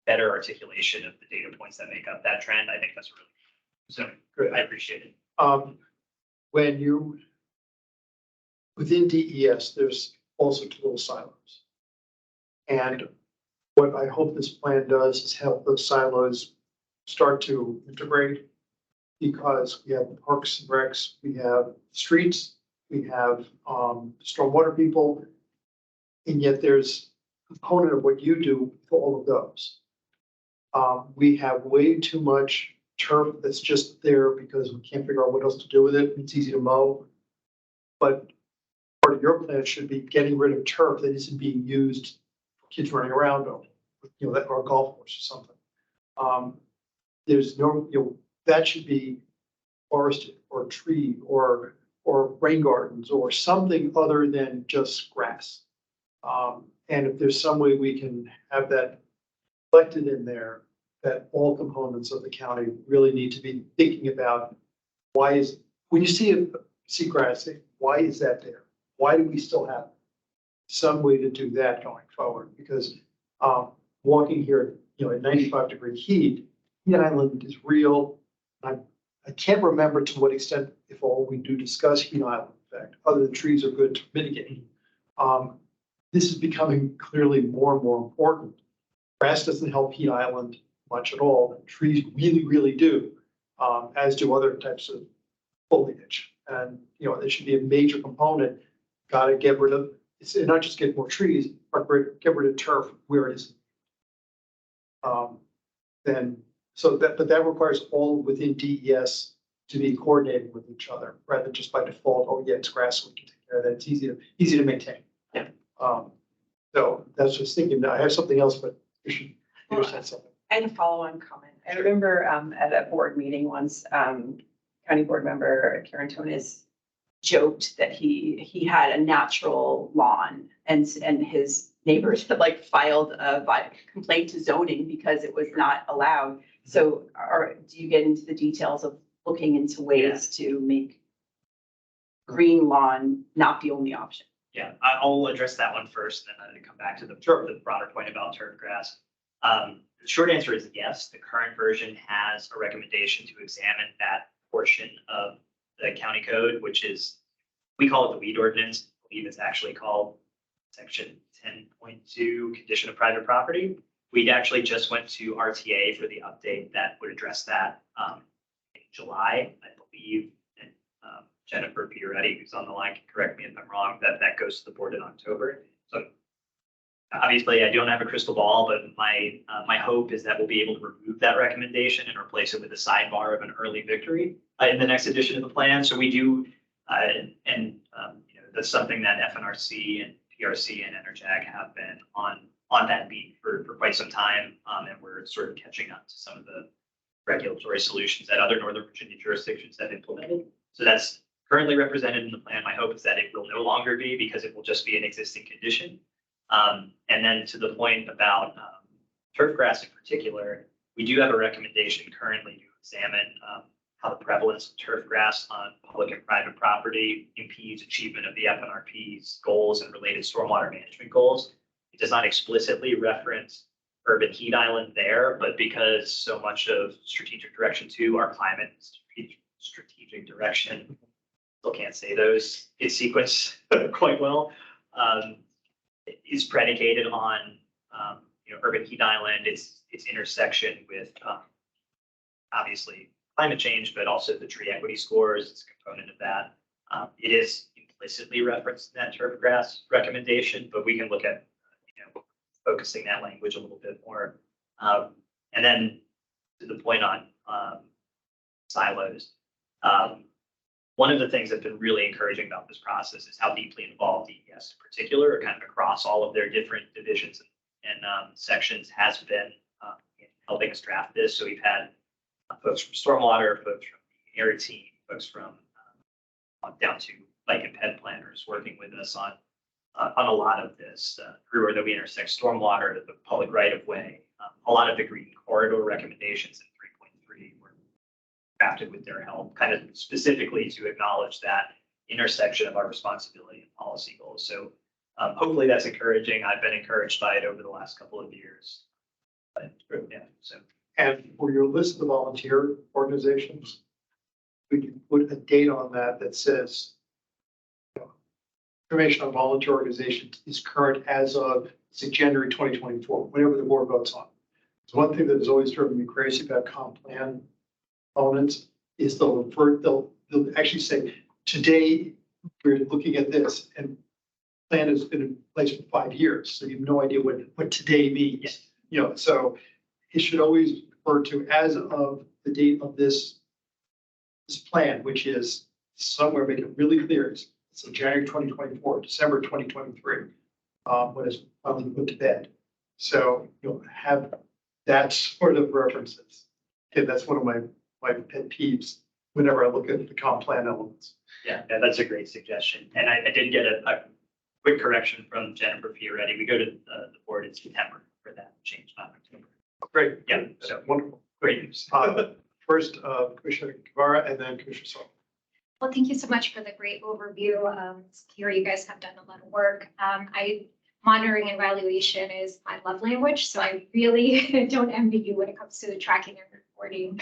better articulation of the data points that make up that trend, I think that's really so good. I appreciate it. When you, within DES, there's also two little silos. And what I hope this plan does is help those silos start to integrate, because we have parks and recs, we have streets, we have stormwater people, and yet there's a component of what you do for all of those. We have way too much turf that's just there because we can't figure out what else to do with it. It's easy to mow. But part of your plan should be getting rid of turf that isn't being used for kids running around on, or a golf course or something. There's no, that should be forested or tree or rain gardens or something other than just grass. And if there's some way we can have that reflected in there, that all components of the county really need to be thinking about when you see grass, why is that there? Why do we still have some way to do that going forward? Because walking here, at 95-degree heat island is real. I can't remember to what extent, if all we do discuss heat island effect, other than trees are good to mitigate. This is becoming clearly more and more important. Grass doesn't help heat island much at all. The trees really, really do, as do other types of foliage. And, there should be a major component. Got to get rid of, it's not just get more trees, but get rid of turf where it is. But that requires all within DES to be coordinated with each other, rather than just by default, oh yeah, it's grass, we can take care of that. It's easy to maintain. Yeah. So that's just thinking. I have something else, but you should say something. I had a follow-on comment. I remember at a board meeting once, County Board Member Karen Tonis joked that he had a natural lawn and his neighbors had filed a complaint to zoning because it was not allowed. So do you get into the details of looking into ways to make green lawn not the only option? Yeah, I'll address that one first, and then come back to the broader point about turf grass. The short answer is yes. The current version has a recommendation to examine that portion of the county code, which is, we call it the weed ordinance. I believe it's actually called section 10.2, condition of private property. We actually just went to RTA for the update that would address that in July, I believe. And Jennifer Fioretti, who's on the line, can correct me if I'm wrong, that goes to the board in October. So obviously I don't have a crystal ball, but my hope is that we'll be able to remove that recommendation and replace it with a sidebar of an early victory in the next edition of the plan. So we do, that's something that FNRC and PRC and Enerjag have been on that beat for quite some time. And we're sort of catching up to some of the regulatory solutions that other Northern Virginia jurisdictions have implemented. So that's currently represented in the plan. My hope is that it will no longer be, because it will just be an existing condition. And then to the point about turf grass in particular, we do have a recommendation currently to examine how the prevalence of turf grass on public and private property impedes achievement of the FNRP's goals and related stormwater management goals. It does not explicitly reference urban heat island there, but because so much of strategic direction 2, our climate strategic direction, still can't say those in sequence quite well, is predicated on urban heat island, its intersection with obviously climate change, but also the tree equity scores, it's a component of that. It is implicitly referenced in that turf grass recommendation, but we can look at focusing that language a little bit more. And then to the point on silos, one of the things that's been really encouraging about this process is how deeply involved DES in particular, kind of across all of their different divisions and sections, has been in helping us draft this. So we've had folks from stormwater, folks from the air team, folks from down to lake and ped planners working with us on a lot of this, everywhere that we intersect stormwater to the public right of way. A lot of the green corridor recommendations in 3.3 were crafted with their help, kind of specifically to acknowledge that intersection of our responsibility and policy goals. So hopefully that's encouraging. I've been encouraged by it over the last couple of years. But, yeah, so. And for your list of volunteer organizations, we can put a date on that that says information on volunteer organizations is current as of, say, January 2024, whenever the board votes on. So one thing that has always driven me crazy about comp plan elements is they'll actually say, today we're looking at this, and plan has been in place for 5 years, so you have no idea what today means. So it should always refer to as of the date of this plan, which is somewhere, make it really clear. So January 2024, December 2023, when it's finally put to bed. So you'll have that sort of references. Okay, that's one of my pet peeves whenever I look at the comp plan elements. Yeah, that's a great suggestion. And I did get a quick correction from Jennifer Fioretti. We go to the board in September for that change, not October. Great. Yeah, so Wonderful. great news. First, Commissioner Guevara and then Commissioner Saul. Well, thank you so much for the great overview. It's clear you guys have done a lot of work. Monitoring and evaluation is my love language, so I really don't envy you when it comes to the tracking and reporting.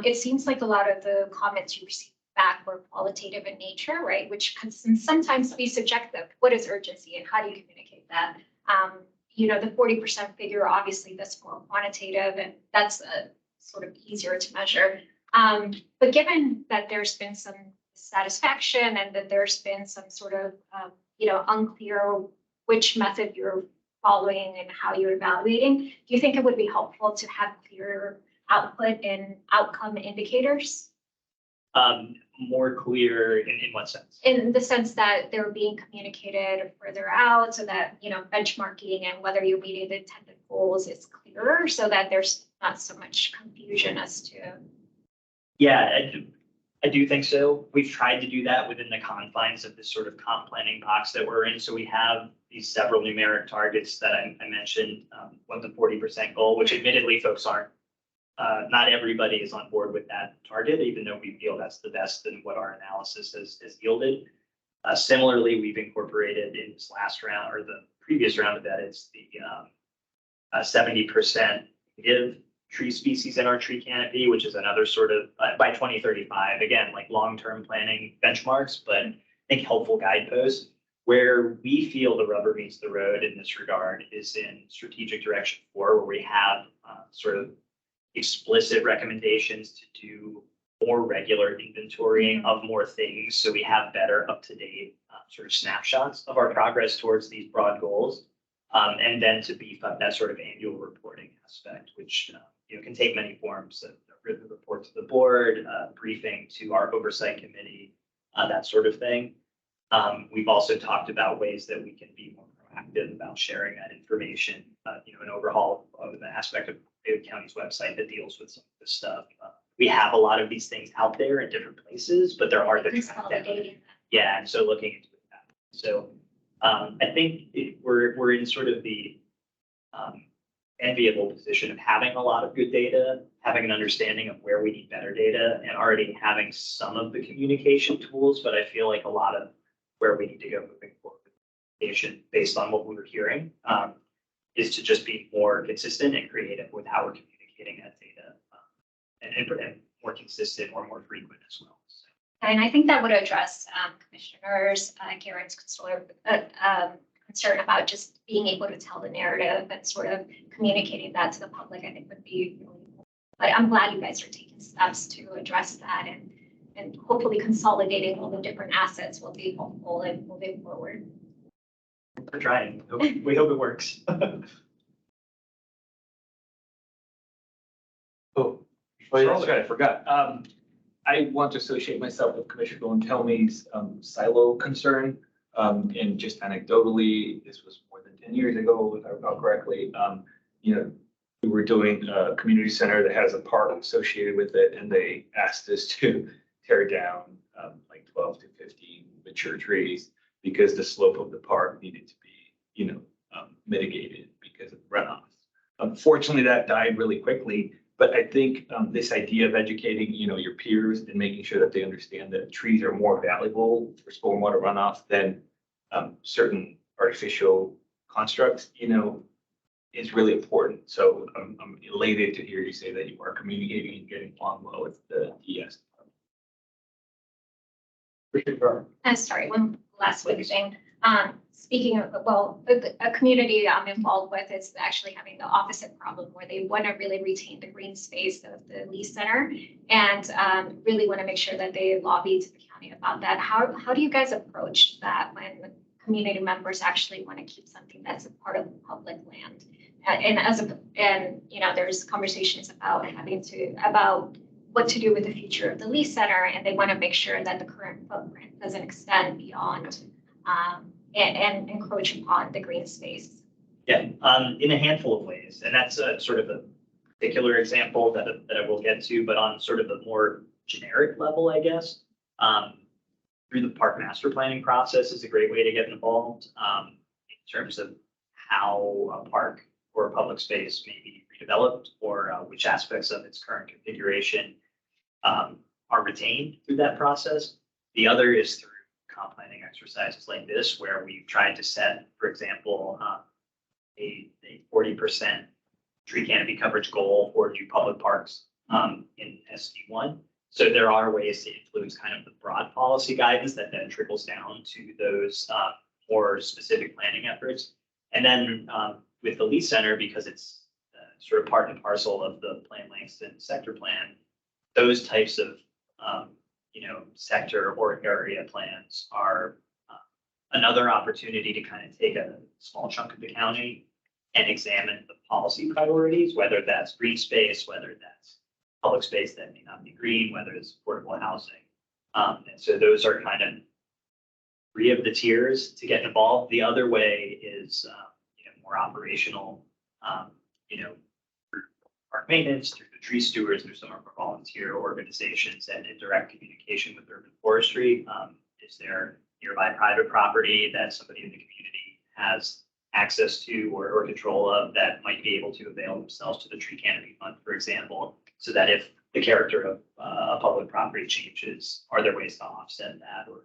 It seems like a lot of the comments you received back were qualitative in nature, right? Which can sometimes be subjective. What is urgency and how do you communicate that? The 40% figure, obviously that's more quantitative and that's sort of easier to measure. But given that there's been some satisfaction and that there's been some sort of, unclear which method you're following and how you're evaluating, do you think it would be helpful to have clear output and outcome indicators? More clear in what sense? In the sense that they're being communicated further out so that, benchmarking and whether you're meeting the intended goals is clearer so that there's not so much confusion as to. Yeah, I do think so. We've tried to do that within the confines of this sort of comp planning box that we're in. So we have these several numeric targets that I mentioned, with the 40% goal, which admittedly folks aren't, not everybody is on board with that target, even though we feel that's the best and what our analysis has yielded. Similarly, we've incorporated in this last round or the previous round of edits, the 70% native tree species in our tree canopy, which is another sort of by 2035, again, like long-term planning benchmarks, but I think helpful guideposts. Where we feel the rubber meets the road in this regard is in strategic direction 4, where we have sort of explicit recommendations to do more regular inventorying of more things. So we have better up-to-date sort of snapshots of our progress towards these broad goals. And then to beef up that sort of annual reporting aspect, which can take many forms, a written report to the board, briefing to our oversight committee, that sort of thing. We've also talked about ways that we can be more proactive about sharing that information, an overhaul of an aspect of the county's website that deals with some of this stuff. We have a lot of these things out there in different places, but there are the Consolidating. yeah, and so looking into that. So I think we're in sort of the enviable position of having a lot of good data, having an understanding of where we need better data, and already having some of the communication tools. But I feel like a lot of where we need to go moving forward with communication, based on what we were hearing, is to just be more consistent and creative with how we're communicating that data, and more consistent or more frequent as well. So. And I think that would address Commissioners Garrett's concern about just being able to tell the narrative and sort of communicating that to the public. I think would be really cool. But I'm glad you guys are taking steps to address that, and hopefully consolidating all the different assets will be helpful in moving forward. We're trying. We hope it works. Oh, that's right, I forgot. I want to associate myself with Commissioner Golentelme's silo concern. And just anecdotally, this was more than 10 years ago, if I recall correctly. We were doing a community center that has a park associated with it, and they asked us to tear down like 12 to 15 mature trees because the slope of the park needed to be, mitigated because of runoff. Unfortunately, that died really quickly. But I think this idea of educating, your peers and making sure that they understand that trees are more valuable for stormwater runoff than certain artificial constructs, is really important. So I'm elated to hear you say that you are communicating and getting along well with the ES. Sorry, one last quick thing. Speaking of, a community I'm involved with is actually having the opposite problem where they want to really retain the green space of the Lee Center, and really want to make sure that they lobby to the county about that. How do you guys approach that when community members actually want to keep something that's a part of the public land? And there's conversations about about what to do with the future of the Lee Center, and they want to make sure that the current footprint doesn't extend beyond and encroach upon the green space. Yeah, in a handful of ways, and that's sort of a particular example that I will get to, but on sort of a more generic level, I guess, through the park master planning process is a great way to get involved in terms of how a park or a public space may be redeveloped, or which aspects of its current configuration are retained through that process. The other is through comp planning exercises like this, where we've tried to set, for example, a 40% tree canopy coverage goal for new public parks in SD1. So there are ways to influence kind of the broad policy guidance that then trickles down to those more specific planning efforts. And then with the Lee Center, because it's sort of part and parcel of the Plan Langston sector plan, those types of sector or area plans are another opportunity to kind of take a small chunk of the county and examine the policy priorities, whether that's green space, whether that's public space that may not be green, whether it's affordable housing. And so those are kind of three of the tiers to get involved. The other way is more operational, through park maintenance, through the tree stewards, through some of our volunteer organizations, and in direct communication with urban forestry. Is there nearby private property that somebody in the community has access to or control of that might be able to avail themselves to the tree canopy fund, for example, so that if the character of a public property changes, are there ways to offset that or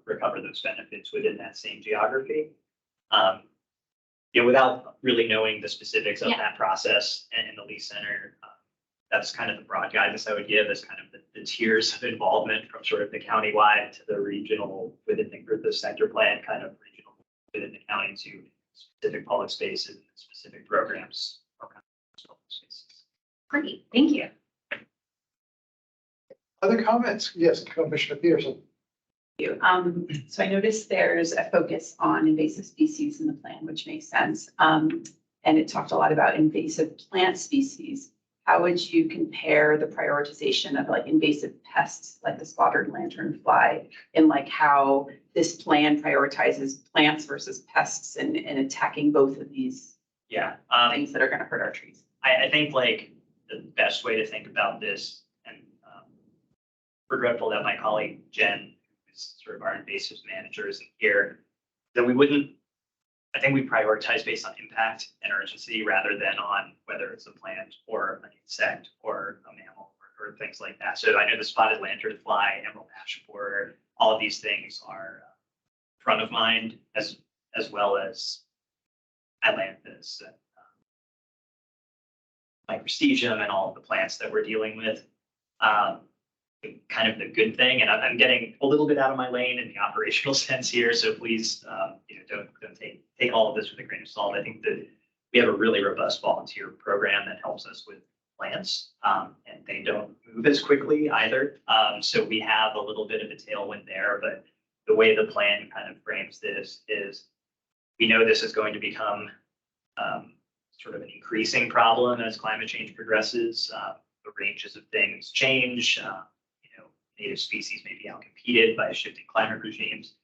recover those benefits within that same geography? Without really knowing the specifics of that process and in the Lee Center, that's kind of the broad guidance I would give as kind of the tiers of involvement from sort of the countywide to the regional within the sector plan, kind of regional within the county to specific public spaces, and specific programs. Or kind of public spaces. Great, thank you. Other comments? Yes, Commissioner Peterson. So I noticed there's a focus on invasive species in the plan, which makes sense. And it talked a lot about invasive plant species. How would you compare the prioritization of like invasive pests, like the spotted lanternfly, and like how this plan prioritizes plants versus pests and attacking both of these things that are going to hurt our trees? I think like the best way to think about this, and regretful that my colleague Jen, sort of our invasives manager, isn't here. then we wouldn't, I think we prioritize based on impact and urgency rather than on whether it's a plant or an insect or a mammal or things like that. So I know the spotted lanternfly, emerald ash borer, all of these things are front of mind as well as Atlantis and microstesium and all of the plants that we're dealing with. Kind of the good thing, and I'm getting a little bit out of my lane in the operational sense here, so please, don't take all of this with a grain of salt. I think that we have a really robust volunteer program that helps us with plants, and they don't move as quickly either. So we have a little bit of a tailwind there, but the way the plan kind of frames this is we know this is going to become sort of an increasing problem as climate change progresses. The ranges of things change. Native species may be outcompeted by shifting climate regimes.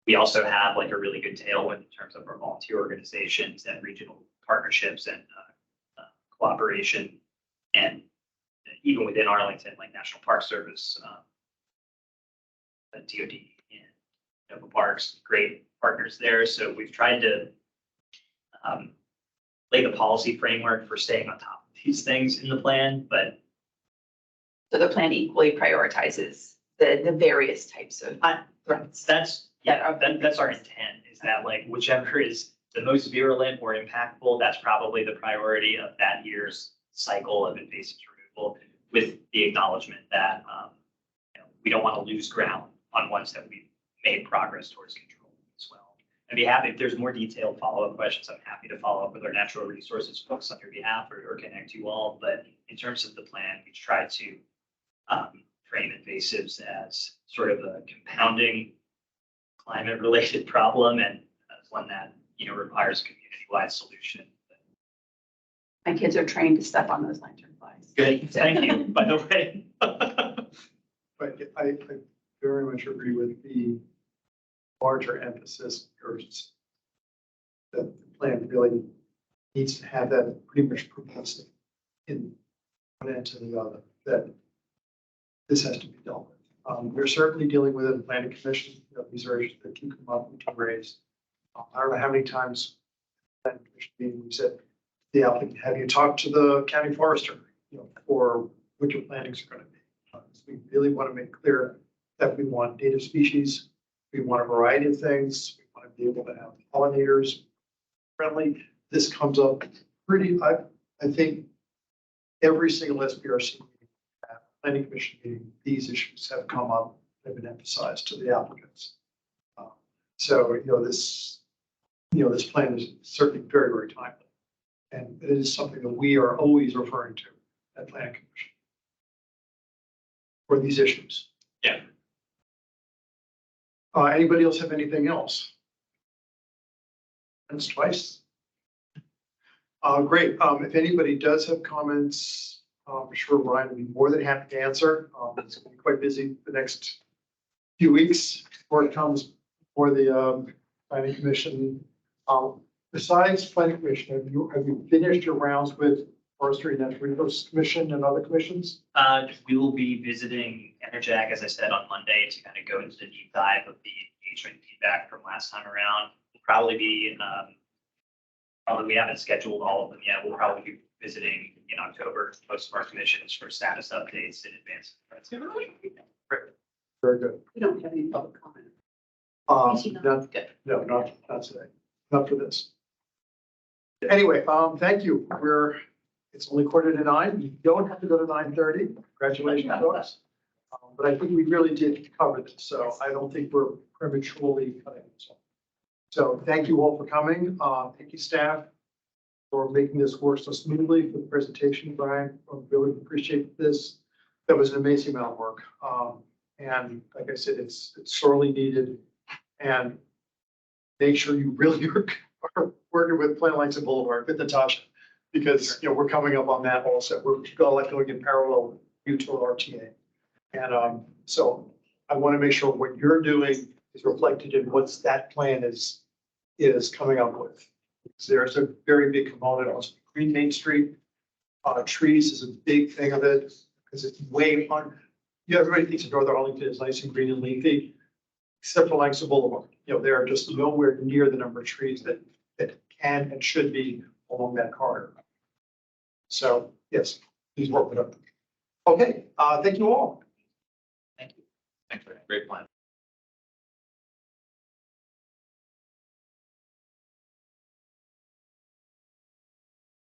We also have like a really good tailwind in terms of our volunteer organizations and regional partnerships and cooperation. And even within Arlington, like National Park Service, DOD and Nova Parks, great partners there. So we've tried to lay the policy framework for staying on top of these things in the plan, but So the plan equally prioritizes the various types of threats. that's our intent, is that like whichever is the most virulent or impactful, that's probably the priority of that year's cycle of invasives removal, with the acknowledgement that we don't want to lose ground on ones that we've made progress towards control as well. I'd be happy if there's more detailed follow-up questions. I'm happy to follow up with our natural resources folks on your behalf or connect you all. But in terms of the plan, we try to frame invasives as sort of a compounding climate-related problem and as one that requires a community-wide solution. My kids are trained to step on those lanternflies. Good, thank you, by the way. But I very much agree with the larger emphasis and urgency. That the plan really needs to have that pretty much pervasive in one end to the other, that this has to be dealt with. We're certainly dealing with it in the planning commission. These are issues that keep coming up and keep raised. I don't know how many times planning commission meeting we said, the applicant, have you talked to the county forester, for what your plantings are going to be? We really want to make clear that we want native species. We want a variety of things. We want to be able to have pollinators friendly. This comes up pretty, I think every single SPRC meeting, planning commission meeting, these issues have come up, have been emphasized to the applicants. So, this plan is certainly very, very timely. And it is something that we are always referring to at planning commission for these issues. Yeah. Anybody else have anything else? That's twice. Great. If anybody does have comments, I'm sure Ryan will be more than happy to answer. It's going to be quite busy the next few weeks before it comes for the planning commission. Besides planning commission, have you finished your rounds with Forestry and Natural Resources Commission and other commissions? We will be visiting Enerjack, as I said, on Monday to kind of go into the deep dive of the engagement feedback from last time around. We'll probably be, we haven't scheduled all of them yet. We'll probably be visiting in October, most of our commissions for status updates in advance. Very good. We don't have any public comment. Not today, not for this. Anyway, thank you. It's only 8:45. You don't have to go to 9:30. Congratulations, folks. But I think we really did cover this, so I don't think we're prematurely cutting this off. So thank you all for coming. Thank you, staff, for making this work so smoothly, for the presentation, Brian. I really appreciate this. That was an amazing amount of work. And like I said, it's sorely needed. And make sure you really are working with Plant Langston Boulevard with Natasha, because we're coming up on that also. We're going in parallel with mutual RTA. And so I want to make sure what you're doing is reflected in what's that plan is coming up with. There's a very big component on Green Main Street. Trees is a big thing of it because it's way on. Everybody thinks of Northern Arlington is nice and green and leafy. except for Langston Boulevard. There are just nowhere near the number of trees that can and should be along that corridor. So, yes, please work with them. Okay, thank you all. Thank you. Thanks for that. Great plan.